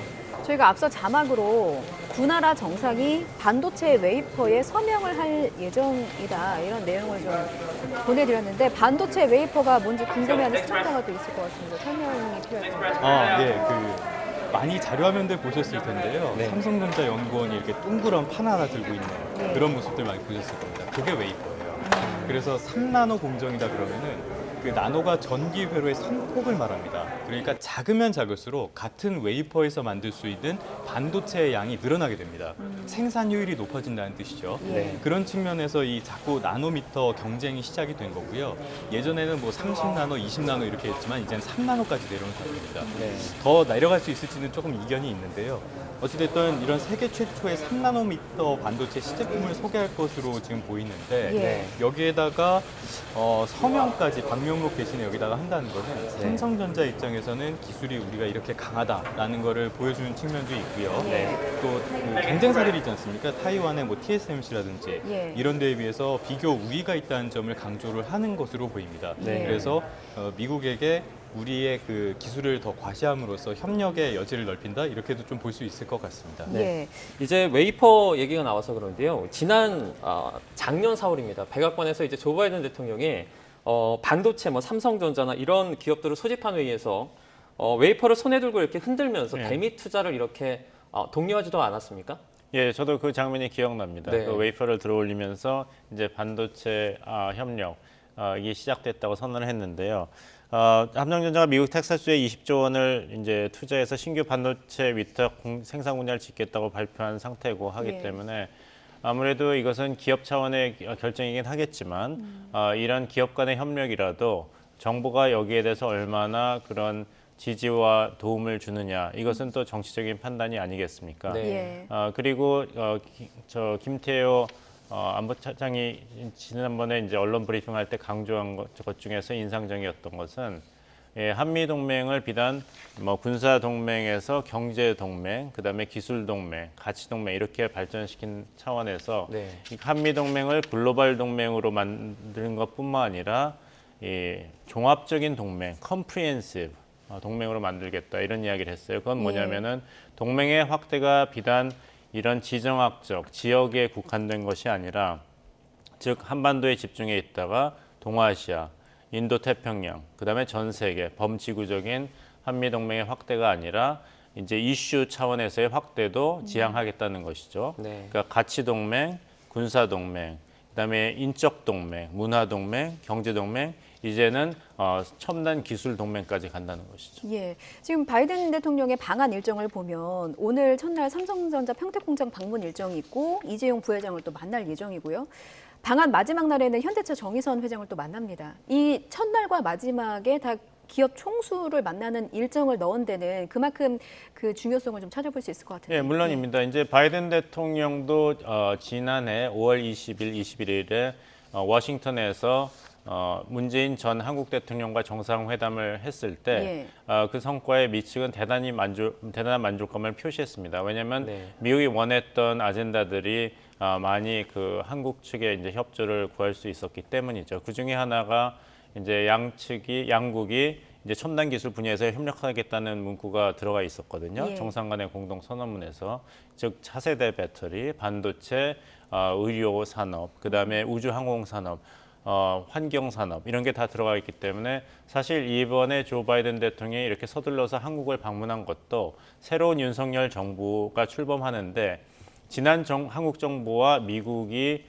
Speaker 4: 저희가 앞서 자막으로 두 나라 정상이 반도체 웨이퍼에 서명을 할 예정이다 이런 내용을 좀 보내드렸는데 반도체 웨이퍼가 뭔지 궁금해하는 시청자가 또 있을 것 같습니다. 설명이 필요할 것 같아요.
Speaker 3: 예, 많이 자료화면들 보셨을 텐데요.
Speaker 5: 네.
Speaker 3: 삼성전자 연구원이 이렇게 둥그런 판 하나 들고 있는
Speaker 4: 네.
Speaker 3: 그런 모습들 많이 보셨을 겁니다. 그게 웨이퍼예요. 그래서 3나노 공정이다 그러면은 그 나노가 전기 회로의 선폭을 말합니다. 그러니까 작으면 작을수록 같은 웨이퍼에서 만들 수 있는 반도체의 양이 늘어나게 됩니다. 생산 효율이 높아진다는 뜻이죠.
Speaker 4: 예.
Speaker 3: 그런 측면에서 이 자꾸 나노미터 경쟁이 시작이 된 거고요. 예전에는 뭐 30나노, 20나노 이렇게 했지만 이제는 3나노까지 내려온 상태입니다.
Speaker 5: 네.
Speaker 3: 더 내려갈 수 있을지는 조금 이견이 있는데요. 어찌됐든 이런 세계 최초의 3나노미터 반도체 시제품을 소개할 것으로 지금 보이는데
Speaker 4: 예.
Speaker 3: 여기에다가 서명까지 박명록 대신에 여기다가 한다는 것은 삼성전자 입장에서는 기술이 우리가 이렇게 강하다라는 거를 보여주는 측면도 있고요.
Speaker 4: 네.
Speaker 3: 또그 경쟁사들이 있지 않습니까? 타이완의 뭐 TSMC라든지
Speaker 4: 예.
Speaker 3: 이런 데에 비해서 비교 우위가 있다는 점을 강조를 하는 것으로 보입니다.
Speaker 5: 네.
Speaker 3: 그래서 미국에게 우리의 그 기술을 더 과시함으로써 협력의 여지를 넓힌다 이렇게도 좀 볼 수 있을 것 같습니다.
Speaker 4: 예.
Speaker 5: 이제 웨이퍼 얘기가 나와서 그런데요. 지난 작년 4월입니다. 백악관에서 이제 조 바이든 대통령이 반도체, 뭐 삼성전자나 이런 기업들을 소집한 회의에서 웨이퍼를 손에 들고 이렇게 흔들면서
Speaker 2: 네.
Speaker 5: 대미 투자를 이렇게 독려하지도 않았습니까?
Speaker 2: 예, 저도 그 장면이 기억납니다.
Speaker 5: 네.
Speaker 2: 그 웨이퍼를 들어올리면서 이제 반도체 협력 이게 시작됐다고 선언을 했는데요. 삼성전자가 미국 텍사스주에 20조 원을 이제 투자해서 신규 반도체 위탁 생산 공장을 짓겠다고 발표한 상태고 하기
Speaker 4: 예.
Speaker 2: 때문에 아무래도 이것은 기업 차원의 결정이긴 하겠지만 이런 기업 간의 협력이라도 정부가 여기에 대해서 얼마나 그런 지지와 도움을 주느냐 이것은 또 정치적인 판단이 아니겠습니까?
Speaker 5: 네.
Speaker 4: 예.
Speaker 2: 그리고 저 김태호 안보차장이 지난번에 이제 언론 브리핑할 때 강조한 것 중에서 인상적이었던 것은 한미 동맹을 비단 뭐 군사 동맹에서 경제 동맹, 그다음에 기술 동맹, 가치 동맹 이렇게 발전시킨 차원에서
Speaker 5: 네.
Speaker 2: 이 한미 동맹을 글로벌 동맹으로 만드는 것뿐만 아니라 이 종합적인 동맹, 컴프리헨시브 동맹으로 만들겠다 이런 이야기를 했어요. 그건 뭐냐면은 동맹의 확대가 비단 이런 지정학적 지역에 국한된 것이 아니라 즉 한반도에 집중해 있다가 동아시아, 인도태평양, 그다음에 전 세계 범지구적인 한미 동맹의 확대가 아니라 이제 이슈 차원에서의 확대도 지향하겠다는 것이죠.
Speaker 5: 네.
Speaker 2: 그러니까 가치 동맹, 군사 동맹, 그다음에 인적 동맹, 문화 동맹, 경제 동맹, 이제는 첨단 기술 동맹까지 간다는 것이죠.
Speaker 4: 예. 지금 바이든 대통령의 방한 일정을 보면 오늘 첫날 삼성전자 평택공장 방문 일정이 있고 이재용 부회장을 또 만날 예정이고요. 방한 마지막 날에는 현대차 정의선 회장을 또 만납니다. 이 첫날과 마지막에 다 기업 총수를 만나는 일정을 넣은 데는 그만큼 그 중요성을 좀 찾아볼 수 있을 것 같은데.
Speaker 2: 예, 물론입니다. 이제 바이든 대통령도 지난해 5월 20일, 21일에 워싱턴에서 문재인 전 한국 대통령과 정상회담을 했을 때 그 성과에 미측은 대단한 만족감을 표시했습니다. 왜냐하면
Speaker 5: 네.
Speaker 2: 미국이 원했던 아젠다들이 많이 그 한국 측에 이제 협조를 구할 수 있었기 때문이죠. 그 중에 하나가 이제 양국이 이제 첨단 기술 분야에서 협력하겠다는 문구가 들어가 있었거든요.
Speaker 4: 예.
Speaker 2: 정상 간의 공동 선언문에서 즉 차세대 배터리, 반도체, 의료 산업, 그다음에 우주 항공 산업, 환경 산업 이런 게 다 들어가 있기 때문에 사실 이번에 조 바이든 대통령이 이렇게 서둘러서 한국을 방문한 것도 새로운 윤석열 정부가 출범하는데 지난 한국 정부와 미국이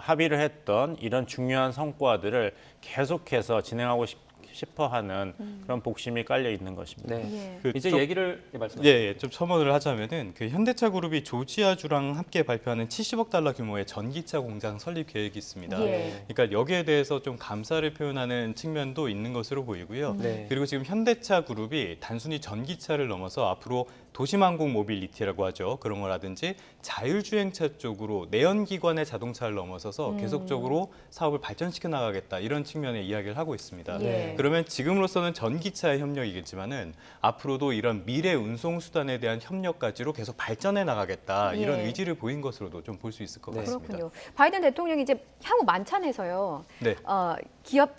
Speaker 2: 합의를 했던 이런 중요한 성과들을 계속해서 진행하고 싶어하는 그런 복심이 깔려 있는 것입니다.
Speaker 5: 네.
Speaker 4: 예.
Speaker 5: 이제
Speaker 3: 좀-
Speaker 5: 얘기를 말씀하세요.
Speaker 3: 예, 좀 첨언을 하자면은 그 현대차 그룹이 조지아주랑 함께 발표하는 70억 달러 규모의 전기차 공장 설립 계획이 있습니다.
Speaker 4: 예.
Speaker 3: 그러니까 여기에 대해서 좀 감사를 표현하는 측면도 있는 것으로 보이고요.
Speaker 5: 네.
Speaker 3: 그리고 지금 현대차 그룹이 단순히 전기차를 넘어서 앞으로 도심항공 모빌리티라고 하죠. 그런 거라든지 자율주행차 쪽으로 내연기관의 자동차를 넘어서서 계속적으로 사업을 발전시켜 나가겠다 이런 측면의 이야기를 하고 있습니다.
Speaker 4: 예.
Speaker 3: 그러면 지금으로서는 전기차의 협력이겠지만은 앞으로도 이런 미래 운송 수단에 대한 협력까지로 계속 발전해 나가겠다 이런
Speaker 4: 예.
Speaker 3: 의지를 보인 것으로도 좀 볼 수 있을 것
Speaker 5: 네.
Speaker 3: 같습니다.
Speaker 4: 그렇군요. 바이든 대통령이 이제 향후 만찬에서요.
Speaker 3: 네.
Speaker 4: 기업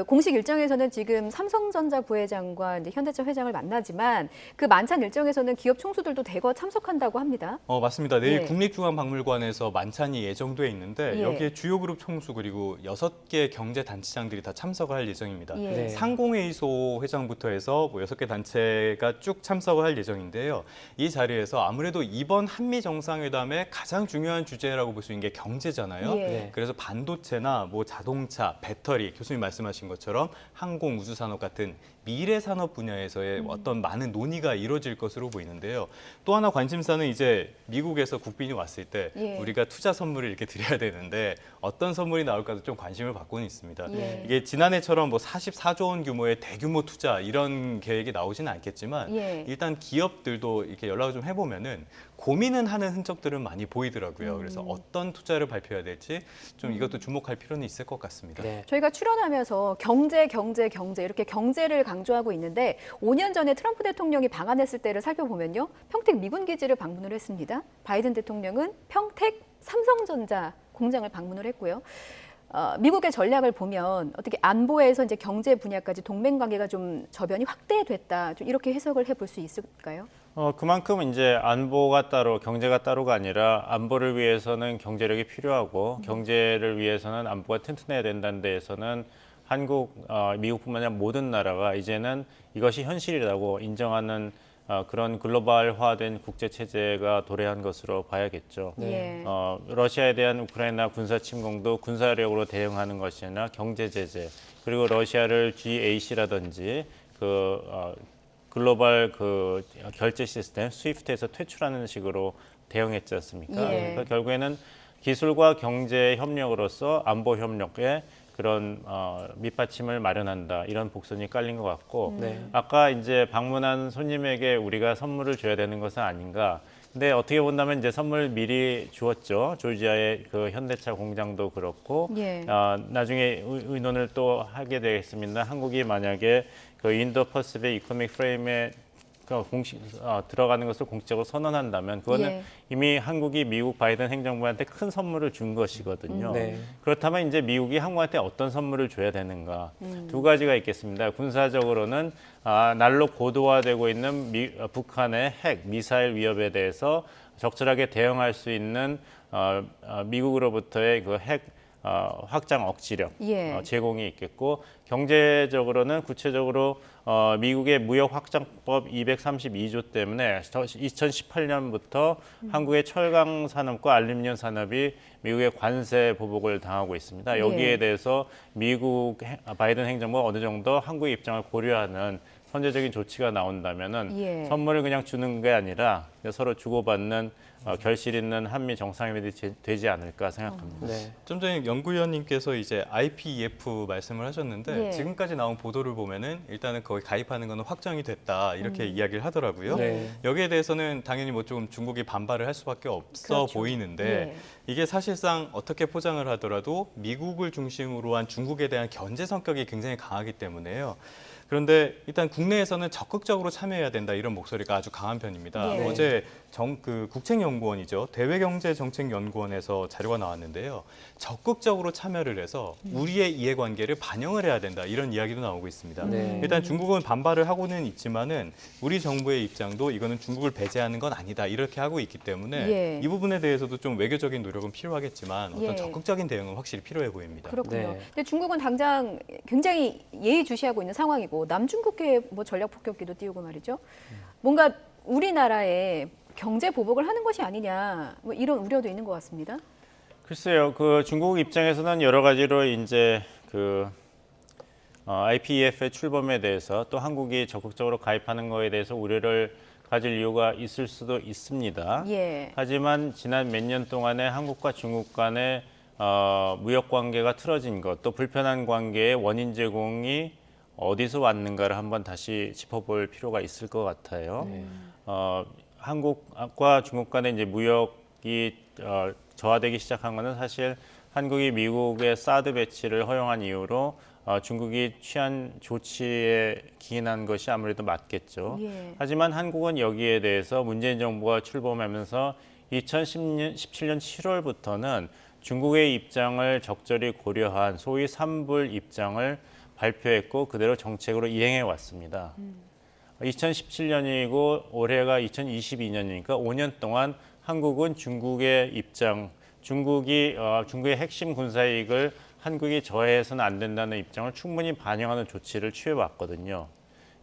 Speaker 4: 공식 일정에서는 지금 삼성전자 부회장과 이제 현대차 회장을 만나지만 그 만찬 일정에서는 기업 총수들도 대거 참석한다고 합니다.
Speaker 3: 맞습니다. 내일
Speaker 4: 예.
Speaker 3: 국립중앙박물관에서 만찬이 예정돼 있는데
Speaker 4: 예.
Speaker 3: 여기에 주요 그룹 총수 그리고 6개 경제 단체장들이 다 참석을 할 예정입니다.
Speaker 4: 예.
Speaker 5: 네.
Speaker 3: 상공회의소 회장부터 해서 6개 단체가 쭉 참석을 할 예정인데요. 이 자리에서 아무래도 이번 한미 정상회담의 가장 중요한 주제라고 볼 수 있는 게 경제잖아요.
Speaker 4: 예.
Speaker 5: 네.
Speaker 3: 그래서 반도체나 뭐 자동차, 배터리, 교수님 말씀하신 것처럼 항공, 우주 산업 같은 미래 산업 분야에서의 어떤 많은 논의가 이루어질 것으로 보이는데요. 또 하나 관심사는 이제 미국에서 국빈이 왔을 때
Speaker 4: 예.
Speaker 3: 우리가 투자 선물을 이렇게 드려야 되는데 어떤 선물이 나올까도 좀 관심을 받고는 있습니다.
Speaker 4: 예.
Speaker 3: 이게 지난해처럼 뭐 44조 원 규모의 대규모 투자 이런 계획이 나오지는 않겠지만
Speaker 4: 예.
Speaker 3: 일단 기업들도 이렇게 연락을 좀 해보면은 고민은 하는 흔적들은 많이 보이더라고요. 그래서 어떤 투자를 발표해야 될지 좀 이것도 주목할 필요는 있을 것 같습니다.
Speaker 5: 네.
Speaker 4: 저희가 출연하면서 경제 이렇게 경제를 강조하고 있는데 5년 전에 트럼프 대통령이 방한했을 때를 살펴보면요. 평택 미군 기지를 방문을 했습니다. 바이든 대통령은 평택 삼성전자 공장을 방문을 했고요. 미국의 전략을 보면 어떻게 안보에서 이제 경제 분야까지 동맹 관계가 좀 저변이 확대됐다. 좀 이렇게 해석을 해볼 수 있을까요?
Speaker 2: 그만큼 이제 안보가 따로 경제가 따로가 아니라 안보를 위해서는 경제력이 필요하고 경제를 위해서는 안보가 튼튼해야 된다는 데에서는 한국, 미국뿐만 아니라 모든 나라가 이제는 이것이 현실이라고 인정하는 그런 글로벌화된 국제 체제가 도래한 것으로 봐야겠죠.
Speaker 4: 예.
Speaker 2: 러시아에 대한 우크라이나 군사 침공도 군사력으로 대응하는 것이 아니라 경제 제재 그리고 러시아를 GAC라든지 글로벌 결제 시스템 스위프트에서 퇴출하는 식으로 대응했지 않습니까?
Speaker 4: 예.
Speaker 2: 그러니까 결국에는 기술과 경제 협력으로서 안보 협력에 그런 밑받침을 마련한다 이런 복선이 깔린 것 같고
Speaker 5: 네.
Speaker 2: 아까 이제 방문한 손님에게 우리가 선물을 줘야 되는 것은 아닌가. 근데 어떻게 본다면 이제 선물 미리 주었죠. 조지아의 그 현대차 공장도 그렇고
Speaker 4: 예.
Speaker 2: 나중에 의논을 또 하게 되겠습니다. 한국이 만약에 그 인도 퍼시픽 이코노믹 프레임에 공식 들어가는 것을 공식적으로 선언한다면 그거는
Speaker 4: 예.
Speaker 2: 이미 한국이 미국 바이든 행정부한테 큰 선물을 준 것이거든요.
Speaker 5: 네.
Speaker 2: 그렇다면 이제 미국이 한국한테 어떤 선물을 줘야 되는가? 두 가지가 있겠습니다. 군사적으로는 날로 고도화되고 있는 북한의 핵, 미사일 위협에 대해서 적절하게 대응할 수 있는 미국으로부터의 그 핵 확장 억지력
Speaker 4: 예.
Speaker 2: 제공이 있겠고 경제적으로는 구체적으로 미국의 무역 확장법 232조 때문에 2018년부터 한국의 철강 산업과 알루미늄 산업이 미국의 관세 보복을 당하고 있습니다. 여기에
Speaker 4: 예.
Speaker 2: 대해서 미국 바이든 행정부가 어느 정도 한국의 입장을 고려하는 선제적인 조치가 나온다면은
Speaker 4: 예.
Speaker 2: 선물을 그냥 주는 게 아니라 서로 주고받는 결실 있는 한미 정상회담이 되지 않을까 생각합니다.
Speaker 5: 네.
Speaker 3: 좀 전에 연구위원님께서 이제 IPEF 말씀을 하셨는데
Speaker 4: 예.
Speaker 3: 지금까지 나온 보도를 보면은 일단은 거기 가입하는 거는 확정이 됐다 이렇게 이야기를 하더라고요.
Speaker 5: 네.
Speaker 3: 여기에 대해서는 당연히 뭐 좀 중국이 반발을 할 수밖에 없어
Speaker 4: 그렇죠.
Speaker 3: 보이는데
Speaker 4: 예.
Speaker 3: 이게 사실상 어떻게 포장을 하더라도 미국을 중심으로 한 중국에 대한 견제 성격이 굉장히 강하기 때문에요. 그런데 일단 국내에서는 적극적으로 참여해야 된다 이런 목소리가 아주 강한 편입니다.
Speaker 4: 예.
Speaker 3: 어제 국책연구원이죠. 대외경제정책연구원에서 자료가 나왔는데요. 적극적으로 참여를 해서 우리의 이해관계를 반영을 해야 된다 이런 이야기도 나오고 있습니다.
Speaker 5: 네.
Speaker 3: 일단 중국은 반발을 하고는 있지만은 우리 정부의 입장도 이거는 중국을 배제하는 건 아니다 이렇게 하고 있기 때문에
Speaker 4: 예.
Speaker 3: 이 부분에 대해서도 좀 외교적인 노력은 필요하겠지만 어떤
Speaker 4: 예.
Speaker 3: 적극적인 대응은 확실히 필요해 보입니다.
Speaker 4: 그렇군요.
Speaker 5: 네.
Speaker 4: 근데 중국은 당장 굉장히 예의주시하고 있는 상황이고 남중국해 뭐 전략 폭격기도 띄우고 말이죠. 뭔가 우리나라에 경제 보복을 하는 것이 아니냐 뭐 이런 우려도 있는 것 같습니다.
Speaker 2: 글쎄요, 그 중국 입장에서는 여러 가지로 이제 그 IPEF의 출범에 대해서 또 한국이 적극적으로 가입하는 거에 대해서 우려를 가질 이유가 있을 수도 있습니다.
Speaker 4: 예.
Speaker 2: 하지만 지난 몇 년 동안에 한국과 중국 간의 무역 관계가 틀어진 것, 또 불편한 관계의 원인 제공이 어디서 왔는가를 한번 다시 짚어볼 필요가 있을 것 같아요. 한국과 중국 간의 이제 무역이 저하되기 시작한 것은 사실 한국이 미국의 사드 배치를 허용한 이후로 중국이 취한 조치에 기인한 것이 아무래도 맞겠죠.
Speaker 4: 예.
Speaker 2: 하지만 한국은 여기에 대해서 문재인 정부가 출범하면서 2017년 7월부터는 중국의 입장을 적절히 고려한 소위 삼불 입장을 발표했고 그대로 정책으로 이행해 왔습니다. 2017년이고 올해가 2022년이니까 5년 동안 한국은 중국의 입장, 중국의 핵심 군사 이익을 한국이 저해해서는 안 된다는 입장을 충분히 반영하는 조치를 취해 왔거든요.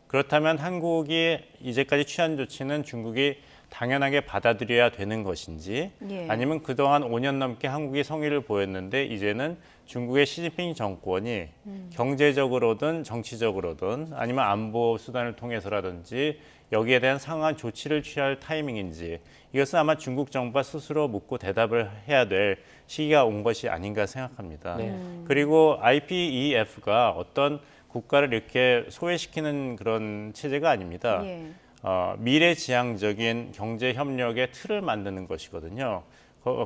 Speaker 2: 그렇다면 한국이 이제까지 취한 조치는 중국이 당연하게 받아들여야 되는 것인지
Speaker 4: 예.
Speaker 2: 아니면 그동안 5년 넘게 한국이 성의를 보였는데 이제는 중국의 시진핑 정권이 경제적으로든 정치적으로든 아니면 안보 수단을 통해서라든지 여기에 대한 상한 조치를 취할 타이밍인지 이것은 아마 중국 정부가 스스로 묻고 대답을 해야 될 시기가 온 것이 아닌가 생각합니다.
Speaker 5: 네.
Speaker 2: 그리고 IPEF가 어떤 국가를 이렇게 소외시키는 그런 체제가 아닙니다.
Speaker 4: 예.
Speaker 2: 미래지향적인 경제 협력의 틀을 만드는 것이거든요.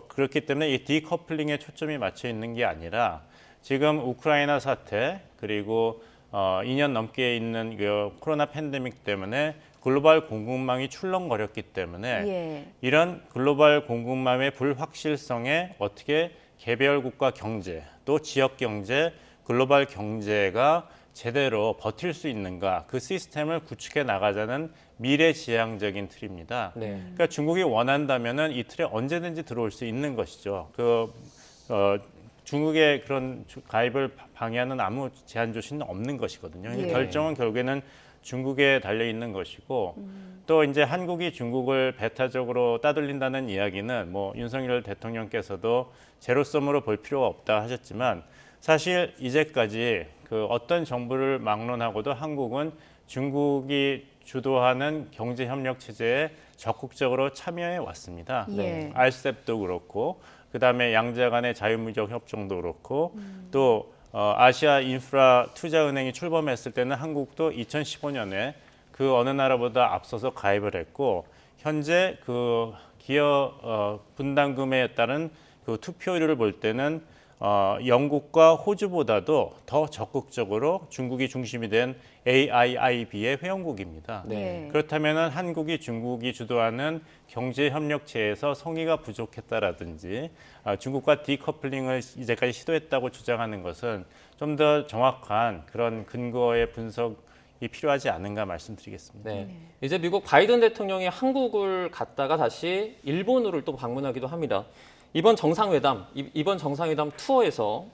Speaker 2: 그렇기 때문에 이 디커플링에 초점이 맞춰 있는 게 아니라 지금 우크라이나 사태 그리고 2년 넘게 있는 그 코로나 팬데믹 때문에 글로벌 공급망이 출렁거렸기 때문에
Speaker 4: 예.
Speaker 2: 이런 글로벌 공급망의 불확실성에 어떻게 개별 국가 경제 또 지역 경제, 글로벌 경제가 제대로 버틸 수 있는가 그 시스템을 구축해 나가자는 미래지향적인 틀입니다.
Speaker 5: 네.
Speaker 2: 그러니까 중국이 원한다면은 이 틀에 언제든지 들어올 수 있는 것이죠. 중국의 그런 가입을 방해하는 아무 제한 조치는 없는 것이거든요.
Speaker 4: 예.
Speaker 2: 결정은 결국에는 중국에 달려 있는 것이고 또 이제 한국이 중국을 배타적으로 따돌린다는 이야기는 뭐 윤석열 대통령께서도 제로섬으로 볼 필요가 없다 하셨지만 사실 이제까지 그 어떤 정부를 막론하고도 한국은 중국이 주도하는 경제협력 체제에 적극적으로 참여해 왔습니다.
Speaker 4: 예.
Speaker 2: RCEP도 그렇고 그다음에 양자 간의 자유무역 협정도 그렇고 또 아시아 인프라 투자은행이 출범했을 때는 한국도 2015년에 그 어느 나라보다 앞서서 가입을 했고 현재 그 기여 분담금에 따른 그 투표율을 볼 때는 영국과 호주보다도 더 적극적으로 중국이 중심이 된 AIIB의 회원국입니다.
Speaker 4: 네.
Speaker 2: 그렇다면 한국이 중국이 주도하는 경제협력체에서 성의가 부족했다라든지 중국과 디커플링을 이제까지 시도했다고 주장하는 것은 좀 더 정확한 그런 근거의 분석이 필요하지 않은가 말씀드리겠습니다.
Speaker 5: 네. 이제 미국 바이든 대통령이 한국을 갔다가 다시 일본으로 또 방문하기도 합니다. 이번 정상회담 투어에서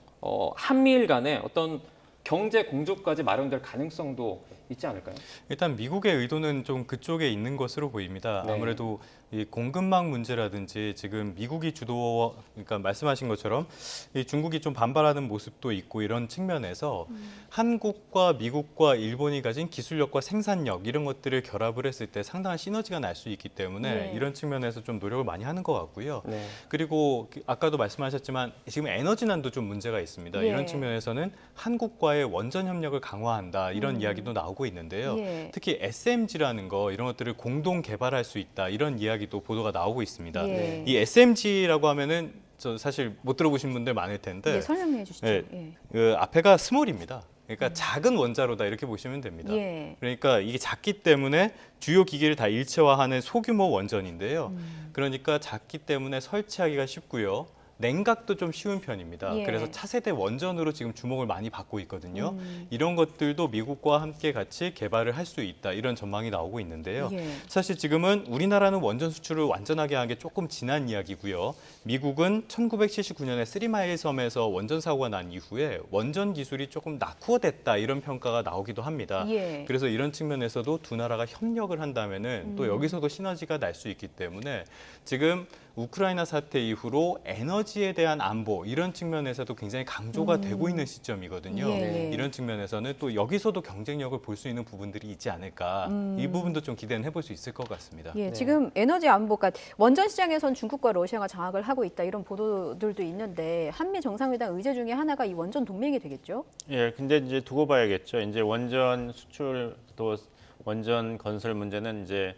Speaker 5: 한미일 간에 어떤 경제 공조까지 마련될 가능성도 있지 않을까요?
Speaker 3: 일단 미국의 의도는 좀 그쪽에 있는 것으로 보입니다.
Speaker 5: 네.
Speaker 3: 아무래도 이 공급망 문제라든지 지금 미국이 그러니까 말씀하신 것처럼 이 중국이 좀 반발하는 모습도 있고 이런 측면에서 한국과 미국과 일본이 가진 기술력과 생산력 이런 것들을 결합을 했을 때 상당한 시너지가 날 수 있기 때문에
Speaker 4: 네.
Speaker 3: 이런 측면에서 좀 노력을 많이 하는 것 같고요.
Speaker 5: 네.
Speaker 3: 그리고 아까도 말씀하셨지만 지금 에너지난도 좀 문제가 있습니다.
Speaker 4: 예.
Speaker 3: 이런 측면에서는 한국과의 원전 협력을 강화한다 이런 이야기도 나오고 있는데요.
Speaker 4: 예.
Speaker 3: 특히 SMG라는 거 이런 것들을 공동 개발할 수 있다 이런 이야기도 보도가 나오고 있습니다.
Speaker 4: 예.
Speaker 3: 이 SMG라고 하면은 저 사실 못 들어보신 분들 많을 텐데
Speaker 4: 예, 설명해 주시죠.
Speaker 3: 네.
Speaker 4: 예.
Speaker 3: 그 앞에가 스몰입니다. 그러니까 작은 원자로다 이렇게 보시면 됩니다.
Speaker 4: 예.
Speaker 3: 그러니까 이게 작기 때문에 주요 기기를 다 일체화하는 소규모 원전인데요. 그러니까 작기 때문에 설치하기가 쉽고요. 냉각도 좀 쉬운 편입니다.
Speaker 4: 예.
Speaker 3: 그래서 차세대 원전으로 지금 주목을 많이 받고 있거든요. 이런 것들도 미국과 함께 같이 개발을 할 수 있다. 이런 전망이 나오고 있는데요.
Speaker 4: 예.
Speaker 3: 사실 지금은 우리나라는 원전 수출을 완전하게 한 게 조금 지난 이야기고요. 미국은 1979년에 쓰리마일 섬에서 원전 사고가 난 이후에 원전 기술이 조금 낙후됐다. 이런 평가가 나오기도 합니다.
Speaker 4: 예.
Speaker 3: 그래서 이런 측면에서도 두 나라가 협력을 한다면은 또 여기서도 시너지가 날 수 있기 때문에 지금 우크라이나 사태 이후로 에너지에 대한 안보 이런 측면에서도 굉장히 강조가 되고 있는 시점이거든요.
Speaker 4: 예.
Speaker 3: 이런 측면에서는 또 여기서도 경쟁력을 볼 수 있는 부분들이 있지 않을까. 이 부분도 좀 기대는 해볼 수 있을 것 같습니다.
Speaker 4: 예, 지금 에너지 안보가 원전 시장에선 중국과 러시아가 장악을 하고 있다 이런 보도들도 있는데 한미 정상회담 의제 중에 하나가 이 원전 동맹이 되겠죠?
Speaker 2: 예, 근데 이제 두고 봐야겠죠. 이제 원전 수출 또 원전 건설 문제는 이제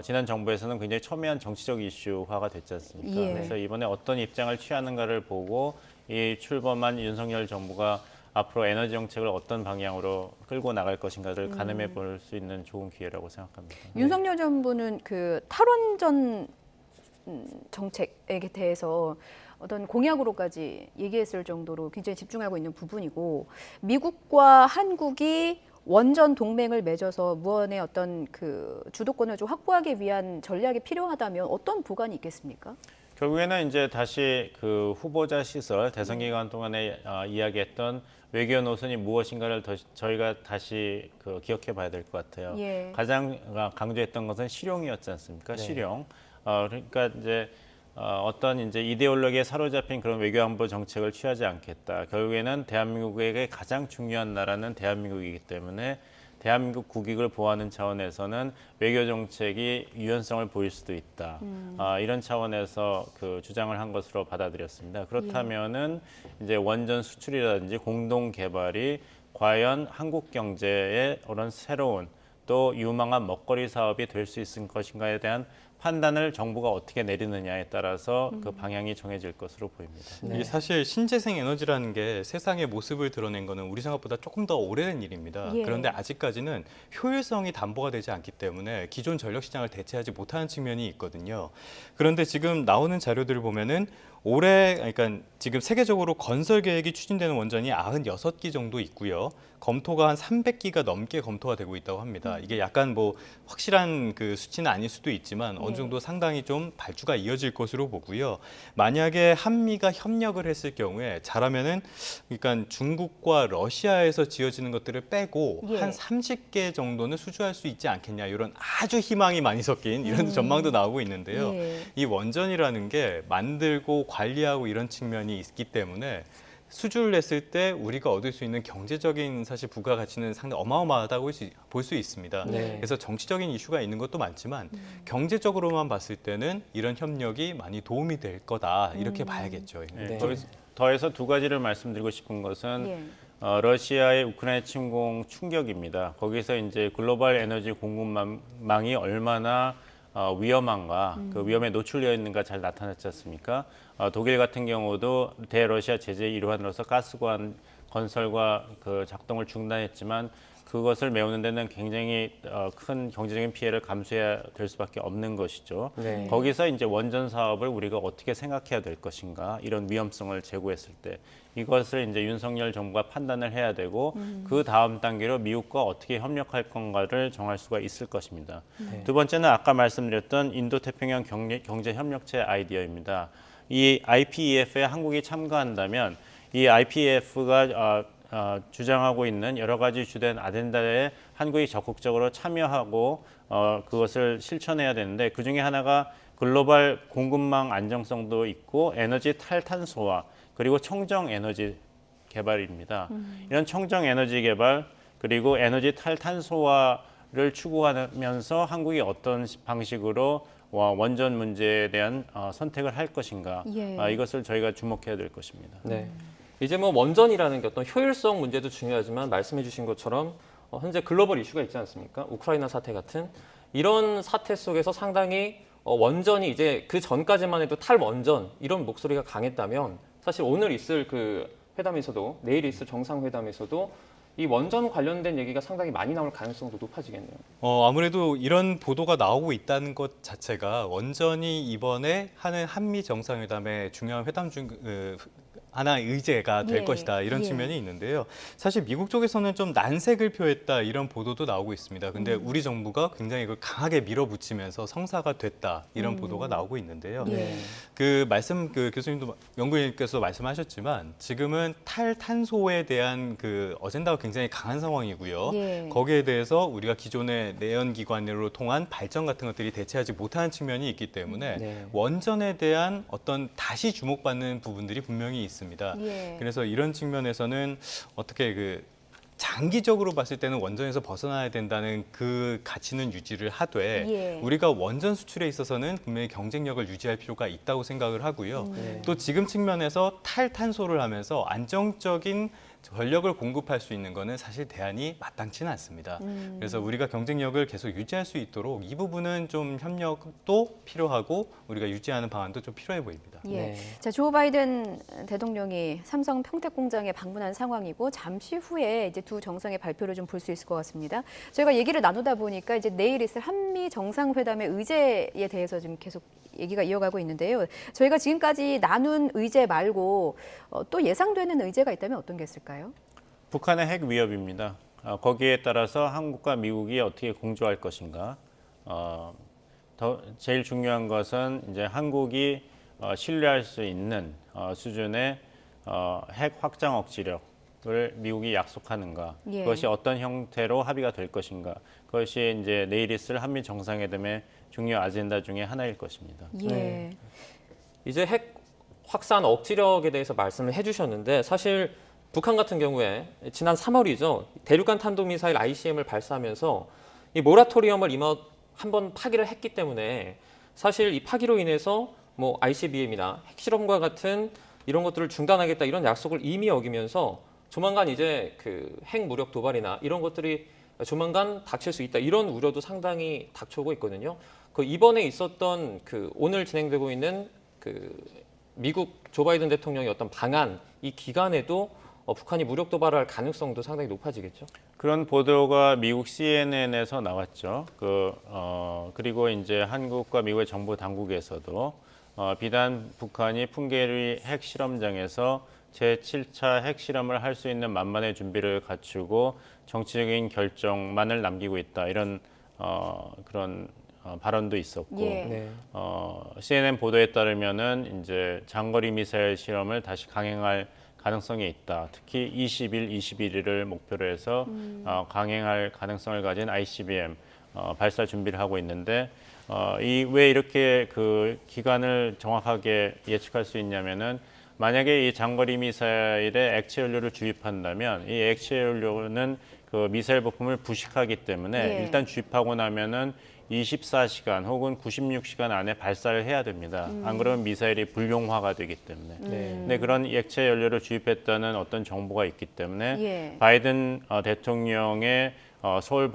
Speaker 2: 지난 정부에서는 굉장히 첨예한 정치적 이슈화가 됐지 않습니까?
Speaker 4: 예.
Speaker 2: 그래서 이번에 어떤 입장을 취하는가를 보고 이 출범한 윤석열 정부가 앞으로 에너지 정책을 어떤 방향으로 끌고 나갈 것인가를 가늠해 볼 수 있는 좋은 기회라고 생각합니다.
Speaker 4: 윤석열 정부는 그 탈원전 정책에 대해서 어떤 공약으로까지 얘기했을 정도로 굉장히 집중하고 있는 부분이고, 미국과 한국이 원전 동맹을 맺어서 무언의 어떤 그 주도권을 좀 확보하기 위한 전략이 필요하다면 어떤 보관이 있겠습니까?
Speaker 2: 결국에는 이제 다시 그 후보자 시설 대선 기간 동안에 이야기했던 외교 노선이 무엇인가를 저희가 다시 그 기억해 봐야 될 것 같아요.
Speaker 4: 예.
Speaker 2: 가장 강조했던 것은 실용이었지 않습니까? 실용. 그러니까 이제 어떤 이제 이데올로기에 사로잡힌 그런 외교안보 정책을 취하지 않겠다. 결국에는 대한민국에게 가장 중요한 나라는 대한민국이기 때문에 대한민국 국익을 보호하는 차원에서는 외교 정책이 유연성을 보일 수도 있다. 이런 차원에서 그 주장을 한 것으로 받아들였습니다. 그렇다면은 이제 원전 수출이라든지 공동 개발이 과연 한국 경제의 그런 새로운 또 유망한 먹거리 사업이 될 수 있을 것인가에 대한 판단을 정부가 어떻게 내리느냐에 따라서 그 방향이 정해질 것으로 보입니다.
Speaker 3: 이게 사실 신재생 에너지라는 게 세상의 모습을 드러낸 거는 우리 생각보다 조금 더 오래된 일입니다.
Speaker 4: 예.
Speaker 3: 그런데 아직까지는 효율성이 담보가 되지 않기 때문에 기존 전력 시장을 대체하지 못하는 측면이 있거든요. 그런데 지금 나오는 자료들을 보면은 올해, 그러니까 지금 세계적으로 건설 계획이 추진되는 원전이 96기 정도 있고요. 검토가 한 300기가 넘게 검토가 되고 있다고 합니다. 이게 약간 뭐 확실한 그 수치는 아닐 수도 있지만 어느 정도 상당히 좀 발주가 이어질 것으로 보고요. 만약에 한미가 협력을 했을 경우에 잘하면은 그러니까 중국과 러시아에서 지어지는 것들을 빼고
Speaker 4: 예.
Speaker 3: 한 30개 정도는 수주할 수 있지 않겠냐, 이런 아주 희망이 많이 섞인 이런 전망도 나오고 있는데요.
Speaker 4: 예.
Speaker 3: 이 원전이라는 게 만들고 관리하고 이런 측면이 있기 때문에 수주를 냈을 때 우리가 얻을 수 있는 경제적인 사실 부가가치는 상당히 어마어마하다고 볼 수 있습니다.
Speaker 5: 네.
Speaker 3: 그래서 정치적인 이슈가 있는 것도 많지만 경제적으로만 봤을 때는 이런 협력이 많이 도움이 될 거다, 이렇게 봐야겠죠.
Speaker 2: 네.
Speaker 5: 네.
Speaker 2: 거기서 더해서 두 가지를 말씀드리고 싶은 것은
Speaker 4: 예.
Speaker 2: 러시아의 우크라이나 침공 충격입니다. 거기서 이제 글로벌 에너지 공급망이 얼마나 위험한가, 그 위험에 노출되어 있는가 잘 나타났지 않습니까? 독일 같은 경우도 대러시아 제재의 일환으로서 가스관 건설과 그 작동을 중단했지만 그것을 메우는 데는 굉장히 큰 경제적인 피해를 감수해야 될 수밖에 없는 것이죠.
Speaker 5: 네.
Speaker 2: 거기서 이제 원전 사업을 우리가 어떻게 생각해야 될 것인가, 이런 위험성을 제고했을 때 이것을 이제 윤석열 정부가 판단을 해야 되고 그 다음 단계로 미국과 어떻게 협력할 건가를 정할 수가 있을 것입니다. 두 번째는 아까 말씀드렸던 인도태평양 경제협력체 아이디어입니다. 이 IPEF에 한국이 참가한다면 이 IPEF가 주장하고 있는 여러 가지 주된 아젠다에 한국이 적극적으로 참여하고 그것을 실천해야 되는데, 그 중에 하나가 글로벌 공급망 안정성도 있고 에너지 탈탄소화 그리고 청정 에너지 개발입니다. 이런 청정 에너지 개발 그리고 에너지 탈탄소화를 추구하면서 한국이 어떤 방식으로 원전 문제에 대한 선택을 할 것인가,
Speaker 4: 예.
Speaker 2: 이것을 저희가 주목해야 될 것입니다.
Speaker 5: 네. 이제 뭐 원전이라는 게 어떤 효율성 문제도 중요하지만 말씀해 주신 것처럼 현재 글로벌 이슈가 있지 않습니까? 우크라이나 사태 같은 이런 사태 속에서 상당히 원전이 이제 그 전까지만 해도 탈원전 이런 목소리가 강했다면 사실 오늘 있을 그 회담에서도, 내일 있을 정상회담에서도 이 원전 관련된 얘기가 상당히 많이 나올 가능성도 높아지겠네요.
Speaker 3: 아무래도 이런 보도가 나오고 있다는 것 자체가 원전이 이번에 하는 한미 정상회담의 중요한 회담 중 하나의 의제가 될
Speaker 4: 예,
Speaker 3: 것이다, 이런
Speaker 4: 예.
Speaker 3: 측면이 있는데요. 사실 미국 쪽에서는 좀 난색을 표했다, 이런 보도도 나오고 있습니다. 근데 우리 정부가 굉장히 이걸 강하게 밀어붙이면서 성사가 됐다, 이런 보도가 나오고 있는데요.
Speaker 4: 예.
Speaker 3: 그 교수님도 연구위원께서 말씀하셨지만 지금은 탈탄소에 대한 그 어젠다가 굉장히 강한 상황이고요.
Speaker 4: 예.
Speaker 3: 거기에 대해서 우리가 기존의 내연기관으로 통한 발전 같은 것들이 대체하지 못하는 측면이 있기 때문에
Speaker 5: 네.
Speaker 3: 원전에 대한 어떤 다시 주목받는 부분들이 분명히 있습니다.
Speaker 4: 예.
Speaker 3: 그래서 이런 측면에서는 어떻게 그 장기적으로 봤을 때는 원전에서 벗어나야 된다는 그 가치는 유지를 하되
Speaker 4: 예.
Speaker 3: 우리가 원전 수출에 있어서는 분명히 경쟁력을 유지할 필요가 있다고 생각을 하고요.
Speaker 5: 네.
Speaker 3: 또 지금 측면에서 탈탄소를 하면서 안정적인 전력을 공급할 수 있는 거는 사실 대안이 마땅치는 않습니다. 그래서 우리가 경쟁력을 계속 유지할 수 있도록 이 부분은 좀 협력도 필요하고 우리가 유지하는 방안도 좀 필요해 보입니다.
Speaker 4: 예.
Speaker 5: 네.
Speaker 4: 자, 조 바이든 대통령이 삼성 평택 공장에 방문한 상황이고 잠시 후에 이제 두 정상의 발표를 좀 볼 수 있을 것 같습니다. 저희가 얘기를 나누다 보니까 이제 내일 있을 한미 정상회담의 의제에 대해서 지금 계속 얘기가 이어가고 있는데요. 저희가 지금까지 나눈 의제 말고 또 예상되는 의제가 있다면 어떤 게 있을까요?
Speaker 2: 북한의 핵 위협입니다. 거기에 따라서 한국과 미국이 어떻게 공조할 것인가. 제일 중요한 것은 이제 한국이 신뢰할 수 있는 수준의 핵 확장 억지력을 미국이 약속하는가.
Speaker 4: 예.
Speaker 2: 그것이 어떤 형태로 합의가 될 것인가. 그것이 이제 내일 있을 한미 정상회담의 중요 아젠다 중에 하나일 것입니다.
Speaker 4: 예.
Speaker 5: 네. 이제 핵 확산 억지력에 대해서 말씀을 해주셨는데 사실 북한 같은 경우에 지난 3월이죠. 대륙간 탄도미사일 ICBM을 발사하면서 이 모라토리엄을 이미 한번 파기를 했기 때문에 사실 이 파기로 인해서 뭐 ICBM이나 핵실험과 같은 이런 것들을 중단하겠다 이런 약속을 이미 어기면서 조만간 이제 그 핵 무력 도발이나 이런 것들이 조만간 닥칠 수 있다 이런 우려도 상당히 닥쳐오고 있거든요. 그 이번에 있었던 그 오늘 진행되고 있는 그 미국 조 바이든 대통령의 어떤 방안 이 기간에도 북한이 무력 도발할 가능성도 상당히 높아지겠죠.
Speaker 2: 그런 보도가 미국 CNN에서 나왔죠. 그리고 이제 한국과 미국의 정부 당국에서도 비단 북한이 풍계리 핵실험장에서 제7차 핵실험을 할 수 있는 만반의 준비를 갖추고 정치적인 결정만을 남기고 있다 이런 그런 발언도 있었고
Speaker 4: 예.
Speaker 5: 네.
Speaker 2: CNN 보도에 따르면은 이제 장거리 미사일 실험을 다시 강행할 가능성이 있다. 특히 20일, 21일을 목표로 해서 강행할 가능성을 가진 ICBM 발사 준비를 하고 있는데 왜 이렇게 그 기간을 정확하게 예측할 수 있냐면은 만약에 이 장거리 미사일에 액체 연료를 주입한다면 이 액체 연료는 그 미사일 부품을 부식하기 때문에
Speaker 4: 예.
Speaker 2: 일단 주입하고 나면은 24시간 혹은 96시간 안에 발사를 해야 됩니다. 안 그러면 미사일이 불용화가 되기 때문에.
Speaker 5: 네.
Speaker 2: 근데 그런 액체 연료를 주입했다는 어떤 정보가 있기 때문에
Speaker 4: 예.
Speaker 2: 바이든 대통령의 서울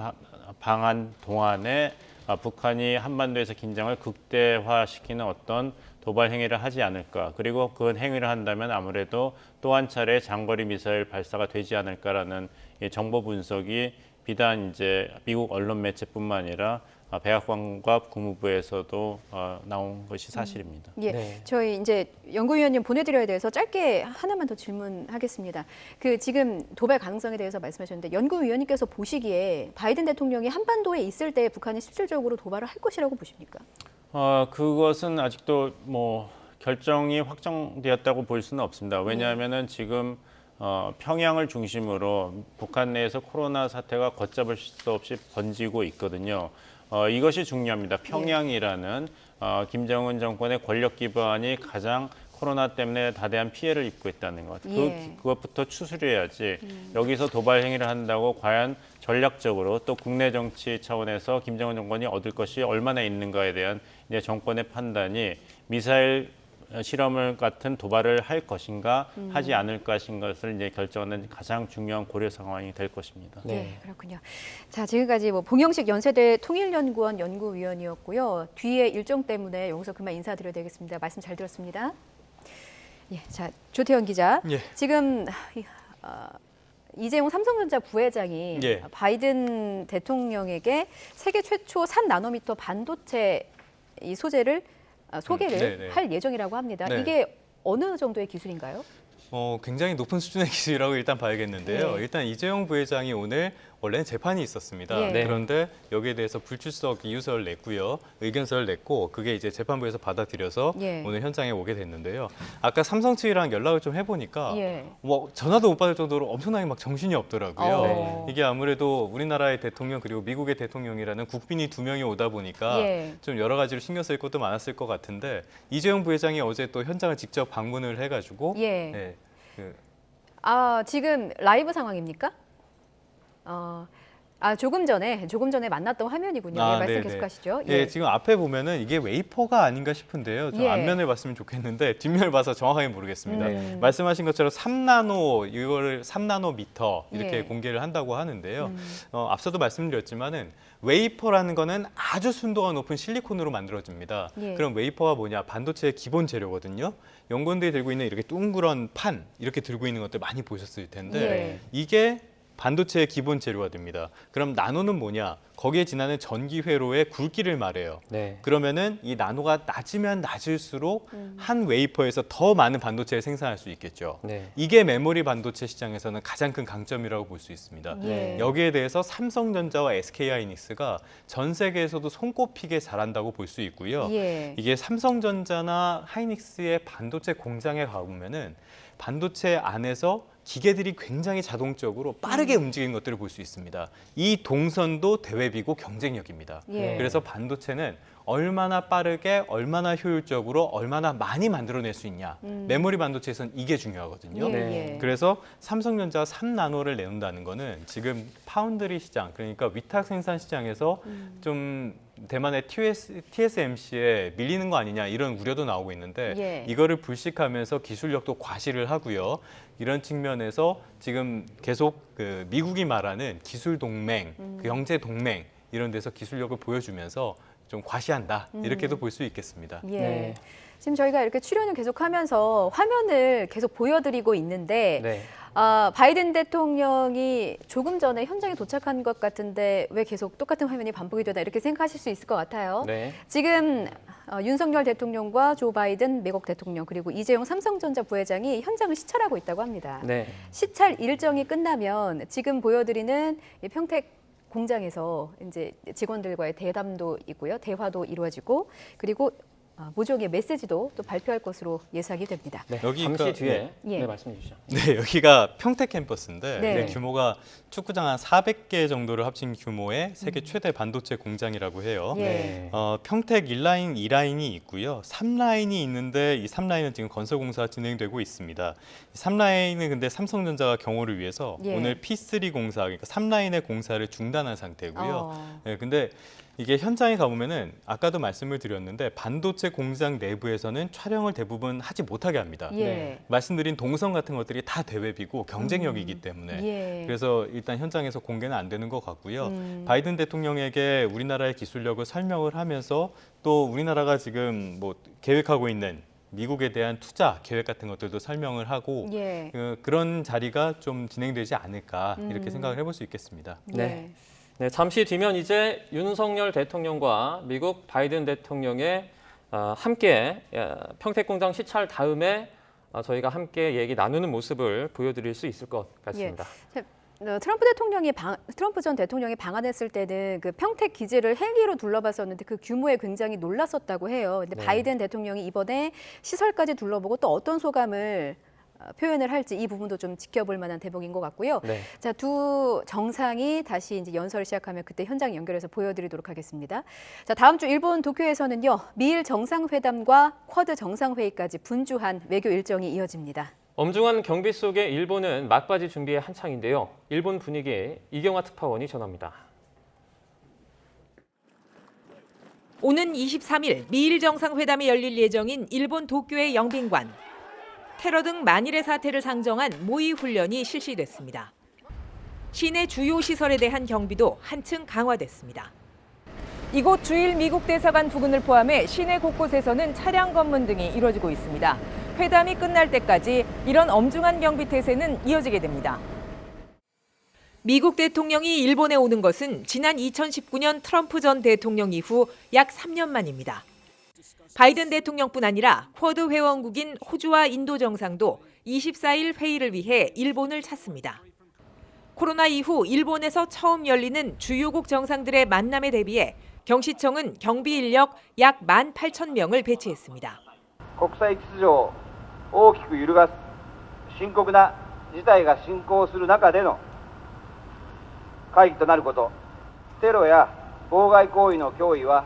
Speaker 2: 방한 동안에 북한이 한반도에서 긴장을 극대화시키는 어떤 도발 행위를 하지 않을까. 그리고 그 행위를 한다면 아무래도 또 한 차례 장거리 미사일 발사가 되지 않을까라는 이 정보 분석이 비단 이제 미국 언론 매체뿐만 아니라 백악관과 국무부에서도 나온 것이 사실입니다.
Speaker 4: 예,
Speaker 5: 네.
Speaker 4: 저희 이제 연구위원님 보내드려야 돼서 짧게 하나만 더 질문하겠습니다. 그 지금 도발 가능성에 대해서 말씀하셨는데 연구위원님께서 보시기에 바이든 대통령이 한반도에 있을 때 북한이 실질적으로 도발을 할 것이라고 보십니까?
Speaker 2: 그것은 아직도 뭐 결정이 확정되었다고 볼 수는 없습니다. 왜냐하면은 지금 평양을 중심으로 북한 내에서 코로나 사태가 걷잡을 수 없이 번지고 있거든요. 이것이 중요합니다. 평양이라는 김정은 정권의 권력 기반이 가장 코로나 때문에 다대한 피해를 입고 있다는 것.
Speaker 4: 예.
Speaker 2: 그것부터 추스려야지 여기서 도발 행위를 한다고 과연 전략적으로 또 국내 정치 차원에서 김정은 정권이 얻을 것이 얼마나 있는가에 대한 이제 정권의 판단이 미사일 실험을 같은 도발을 할 것인가 하지 않을 것인 것을 이제 결정하는 가장 중요한 고려 상황이 될 것입니다.
Speaker 5: 네.
Speaker 4: 네, 그렇군요. 자, 지금까지 뭐 봉영식 연세대 통일연구원 연구위원이었고요. 뒤에 일정 때문에 여기서 그만 인사드려야 되겠습니다. 말씀 잘 들었습니다. 예, 자, 조태현 기자.
Speaker 3: 예.
Speaker 4: 지금 이재용 삼성전자 부회장이
Speaker 3: 예.
Speaker 4: 바이든 대통령에게 세계 최초 3나노미터 반도체 이 소재를 소개를
Speaker 3: 네네.
Speaker 4: 할 예정이라고 합니다.
Speaker 3: 네.
Speaker 4: 이게 어느 정도의 기술인가요?
Speaker 3: 굉장히 높은 수준의 기술이라고 일단 봐야겠는데요.
Speaker 4: 예.
Speaker 3: 일단 이재용 부회장이 오늘 원래는 재판이 있었습니다.
Speaker 4: 예.
Speaker 5: 네.
Speaker 3: 그런데 여기에 대해서 불출석 이유서를 냈고요. 의견서를 냈고 그게 이제 재판부에서 받아들여서
Speaker 4: 예.
Speaker 3: 오늘 현장에 오게 됐는데요. 아까 삼성 측이랑 연락을 좀 해보니까
Speaker 4: 예.
Speaker 3: 뭐 전화도 못 받을 정도로 엄청나게 막 정신이 없더라고요.
Speaker 4: 네.
Speaker 3: 이게 아무래도 우리나라의 대통령 그리고 미국의 대통령이라는 국빈이 두 명이 오다 보니까
Speaker 4: 예.
Speaker 3: 좀 여러 가지로 신경 쓸 것도 많았을 것 같은데 이재용 부회장이 어제 또 현장을 직접 방문을 해가지고
Speaker 4: 예.
Speaker 3: 네,
Speaker 4: 지금 라이브 상황입니까? 조금 전에 만났던 화면이군요. 예, 말씀 계속하시죠.
Speaker 3: 예, 지금 앞에 보면은 이게 웨이퍼가 아닌가 싶은데요. 저
Speaker 4: 예.
Speaker 3: 앞면을 봤으면 좋겠는데 뒷면을 봐서 정확하게 모르겠습니다. 말씀하신 것처럼 3나노 이거를 3나노미터 이렇게
Speaker 4: 예.
Speaker 3: 공개를 한다고 하는데요. 앞서도 말씀드렸지만은 웨이퍼라는 거는 아주 순도가 높은 실리콘으로 만들어집니다.
Speaker 4: 예.
Speaker 3: 그럼 웨이퍼가 뭐냐? 반도체의 기본 재료거든요. 연구원들이 들고 있는 이렇게 둥그런 판 이렇게 들고 있는 것들 많이 보셨을 텐데
Speaker 4: 예.
Speaker 3: 이게 반도체의 기본 재료가 됩니다. 그럼 나노는 뭐냐? 거기에 지나는 전기 회로의 굵기를 말해요.
Speaker 5: 네.
Speaker 3: 그러면은 이 나노가 낮으면 낮을수록 한 웨이퍼에서 더 많은 반도체를 생산할 수 있겠죠.
Speaker 5: 네.
Speaker 3: 이게 메모리 반도체 시장에서는 가장 큰 강점이라고 볼 수 있습니다.
Speaker 4: 예.
Speaker 3: 여기에 대해서 삼성전자와 SK하이닉스가 전 세계에서도 손꼽히게 잘한다고 볼 수 있고요.
Speaker 4: 예.
Speaker 3: 이게 삼성전자나 하이닉스의 반도체 공장에 가보면은 반도체 안에서 기계들이 굉장히 자동적으로 빠르게 움직이는 것들을 볼 수 있습니다. 이 동선도 대외비고 경쟁력입니다.
Speaker 4: 예.
Speaker 3: 그래서 반도체는 얼마나 빠르게, 얼마나 효율적으로, 얼마나 많이 만들어낼 수 있냐. 메모리 반도체에서는 이게 중요하거든요.
Speaker 4: 예.
Speaker 3: 그래서 삼성전자가 3나노를 내놓는다는 거는 지금 파운드리 시장, 그러니까 위탁 생산 시장에서 좀 대만의 TSMC에 밀리는 거 아니냐 이런 우려도 나오고 있는데
Speaker 4: 예.
Speaker 3: 이거를 불식하면서 기술력도 과시를 하고요. 이런 측면에서 지금 계속 그 미국이 말하는 기술 동맹, 그 경제 동맹 이런 데서 기술력을 보여주면서 좀 과시한다 이렇게도 볼 수 있겠습니다.
Speaker 4: 예.
Speaker 5: 네.
Speaker 4: 지금 저희가 이렇게 출연을 계속하면서 화면을 계속 보여드리고 있는데
Speaker 5: 네.
Speaker 4: 바이든 대통령이 조금 전에 현장에 도착한 것 같은데 왜 계속 똑같은 화면이 반복이 되나 이렇게 생각하실 수 있을 것 같아요.
Speaker 5: 네.
Speaker 4: 지금 윤석열 대통령과 조 바이든 미국 대통령 그리고 이재용 삼성전자 부회장이 현장을 시찰하고 있다고 합니다.
Speaker 5: 네.
Speaker 4: 시찰 일정이 끝나면 지금 보여드리는 이 평택 공장에서 이제 직원들과의 대담도 있고요, 대화도 이루어지고 그리고 모종의 메시지도 또 발표할 것으로 예상이 됩니다.
Speaker 5: 네.
Speaker 3: 여기가-
Speaker 5: 잠시 뒤에
Speaker 4: 예.
Speaker 5: 네, 말씀해 주시죠.
Speaker 3: 네, 여기가 평택 캠퍼스인데
Speaker 4: 네.
Speaker 3: 이게 규모가 축구장 한 400개 정도를 합친 규모의 세계 최대 반도체 공장이라고 해요.
Speaker 4: 예.
Speaker 5: 네.
Speaker 3: 평택 1라인, 2라인이 있고요. 3라인이 있는데 이 3라인은 지금 건설 공사가 진행되고 있습니다. 이 3라인은 근데 삼성전자가 경호를 위해서
Speaker 4: 예.
Speaker 3: 오늘 P3 공사, 그러니까 3라인의 공사를 중단한 상태고요.
Speaker 4: 어.
Speaker 3: 네, 근데 이게 현장에 가보면은 아까도 말씀을 드렸는데 반도체 공장 내부에서는 촬영을 대부분 하지 못하게 합니다.
Speaker 4: 예.
Speaker 3: 말씀드린 동선 같은 것들이 다 대외비고 경쟁력이기 때문에
Speaker 4: 예.
Speaker 3: 그래서 일단 현장에서 공개는 안 되는 것 같고요. 바이든 대통령에게 우리나라의 기술력을 설명을 하면서 또 우리나라가 지금 뭐 계획하고 있는 미국에 대한 투자 계획 같은 것들도 설명을 하고
Speaker 4: 예.
Speaker 3: 그런 자리가 좀 진행되지 않을까 이렇게 생각을 해볼 수 있겠습니다.
Speaker 5: 네. 네, 잠시 뒤면 이제 윤석열 대통령과 미국 바이든 대통령의 함께 평택 공장 시찰 다음에 저희가 함께 얘기 나누는 모습을 보여드릴 수 있을 것 같습니다.
Speaker 4: 트럼프 전 대통령이 방한했을 때는 그 평택 기지를 헬기로 둘러봤었는데 그 규모에 굉장히 놀랐었다고 해요. 근데
Speaker 5: 네.
Speaker 4: 바이든 대통령이 이번에 시설까지 둘러보고 또 어떤 소감을 표현을 할지 이 부분도 좀 지켜볼 만한 대목인 것 같고요.
Speaker 5: 네.
Speaker 4: 자, 두 정상이 다시 이제 연설을 시작하면 그때 현장 연결해서 보여드리도록 하겠습니다. 자, 다음 주 일본 도쿄에서는요, 미일 정상회담과 쿼드 정상회의까지 분주한 외교 일정이 이어집니다.
Speaker 5: 엄중한 경비 속에 일본은 막바지 준비에 한창인데요. 일본 분위기에 이경화 특파원이 전합니다.
Speaker 6: 오는 23일 미일 정상회담이 열릴 예정인 일본 도쿄의 영빈관. 테러 등 만일의 사태를 상정한 모의 훈련이 실시됐습니다. 시내 주요 시설에 대한 경비도 한층 강화됐습니다. 이곳 주일 미국 대사관 부근을 포함해 시내 곳곳에서는 차량 검문 등이 이뤄지고 있습니다. 회담이 끝날 때까지 이런 엄중한 경비 태세는 이어지게 됩니다. 미국 대통령이 일본에 오는 것은 지난 2019년 트럼프 전 대통령 이후 약 3년 만입니다. 바이든 대통령뿐 아니라 쿼드 회원국인 호주와 인도 정상도 24일 회의를 위해 일본을 찾습니다. 코로나 이후 일본에서 처음 열리는 주요국 정상들의 만남에 대비해 경시청은 경비 인력 약 18,000명을 배치했습니다.
Speaker 7: 国際秩序を大きく揺るがす深刻な事態が進行する中での会議となること、テロや妨害行為の脅威は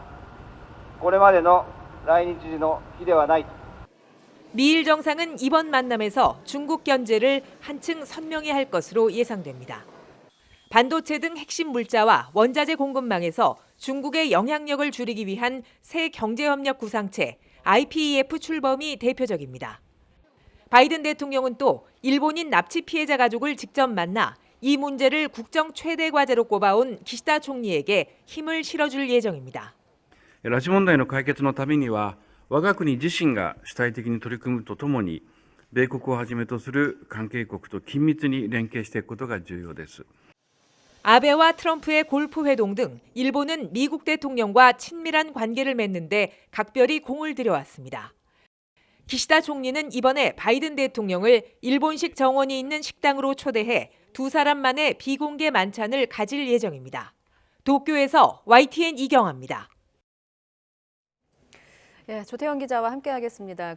Speaker 7: これまでの来日時の比ではない。
Speaker 6: 미일 정상은 이번 만남에서 중국 견제를 한층 선명히 할 것으로 예상됩니다. 반도체 등 핵심 물자와 원자재 공급망에서 중국의 영향력을 줄이기 위한 새 경제협력 구상체 IPEF 출범이 대표적입니다. 바이든 대통령은 또 일본인 납치 피해자 가족을 직접 만나 이 문제를 국정 최대 과제로 꼽아온 기시다 총리에게 힘을 실어줄 예정입니다.
Speaker 8: 拉致問題の解決のためには、我が国自身が主体的に取り組むとともに、米国をはじめとする関係国と緊密に連携していくことが重要です。
Speaker 6: 아베와 트럼프의 골프 회동 등 일본은 미국 대통령과 친밀한 관계를 맺는데 각별히 공을 들여왔습니다. 기시다 총리는 이번에 바이든 대통령을 일본식 정원이 있는 식당으로 초대해 두 사람만의 비공개 만찬을 가질 예정입니다. 도쿄에서 YTN 이경아입니다.
Speaker 4: 예, 조태현 기자와 함께하겠습니다.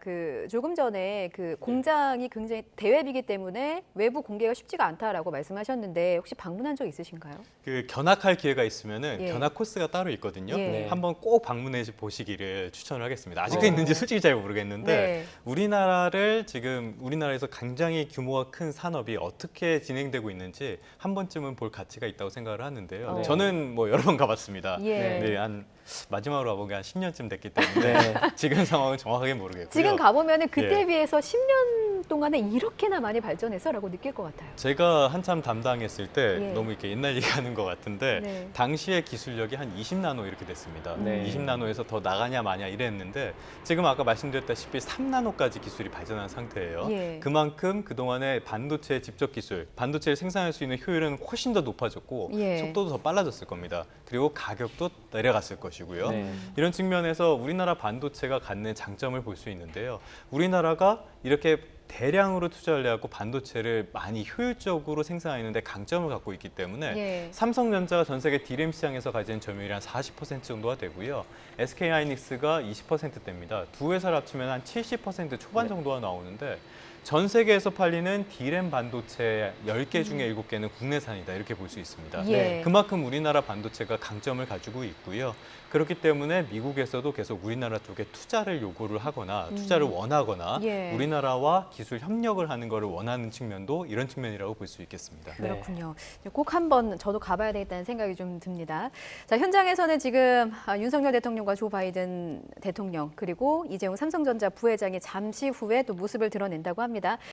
Speaker 4: 조금 전에 공장이 굉장히 대외비기 때문에 외부 공개가 쉽지가 않다라고 말씀하셨는데 혹시 방문한 적 있으신가요?
Speaker 3: 견학할 기회가 있으면은
Speaker 4: 예.
Speaker 3: 견학 코스가 따로 있거든요.
Speaker 4: 예.
Speaker 3: 한번 꼭 방문해 보시기를 추천을 하겠습니다. 아직도 있는지 솔직히 잘 모르겠는데
Speaker 4: 네.
Speaker 3: 우리나라에서 굉장히 규모가 큰 산업이 어떻게 진행되고 있는지 한 번쯤은 볼 가치가 있다고 생각을 하는데요. 저는 뭐 여러 번 가봤습니다.
Speaker 4: 예.
Speaker 3: 네, 마지막으로 와본 게 한 10년쯤 됐기 때문에 지금 상황은 정확하게 모르겠고요.
Speaker 4: 지금 가보면은 그때
Speaker 3: 예.
Speaker 4: 비해서 10년 동안에 이렇게나 많이 발전해서라고 느낄 것 같아요.
Speaker 3: 제가 한참 담당했을 때
Speaker 4: 예.
Speaker 3: 너무 이렇게 옛날 얘기하는 것 같은데
Speaker 4: 네.
Speaker 3: 당시의 기술력이 한 20나노 이렇게 됐습니다.
Speaker 5: 네.
Speaker 3: 20나노에서 더 나가냐 마냐 이랬는데 지금 아까 말씀드렸다시피 3나노까지 기술이 발전한 상태예요.
Speaker 4: 예.
Speaker 3: 그만큼 그동안의 반도체 집적 기술, 반도체를 생산할 수 있는 효율은 훨씬 더 높아졌고
Speaker 4: 예.
Speaker 3: 속도도 더 빨라졌을 겁니다. 그리고 가격도 내려갔을 것이고요.
Speaker 5: 네.
Speaker 3: 이런 측면에서 우리나라 반도체가 갖는 장점을 볼 수 있는데요. 우리나라가 이렇게 대량으로 투자를 해갖고 반도체를 많이 효율적으로 생산하는데 강점을 갖고 있기 때문에
Speaker 4: 예.
Speaker 3: 삼성전자가 전 세계 D램 시장에서 가진 점유율이 한 40% 정도가 되고요. SK하이닉스가 20%대입니다. 두 회사를 합치면 한 70% 초반 정도가 나오는데 전 세계에서 팔리는 D램 반도체 10개 중에 7개는 국내산이다 이렇게 볼 수 있습니다.
Speaker 4: 예.
Speaker 3: 그만큼 우리나라 반도체가 강점을 가지고 있고요. 그렇기 때문에 미국에서도 계속 우리나라 쪽에 투자를 요구를 하거나 투자를 원하거나
Speaker 4: 예.
Speaker 3: 우리나라와 기술 협력을 하는 것을 원하는 측면도 이런 측면이라고 볼 수 있겠습니다.
Speaker 4: 그렇군요. 꼭 한번 저도 가봐야 되겠다는 생각이 좀 듭니다. 자, 현장에서는 지금 윤석열 대통령과 조 바이든 대통령 그리고 이재용 삼성전자 부회장이 잠시 후에 또 모습을 드러낸다고 합니다.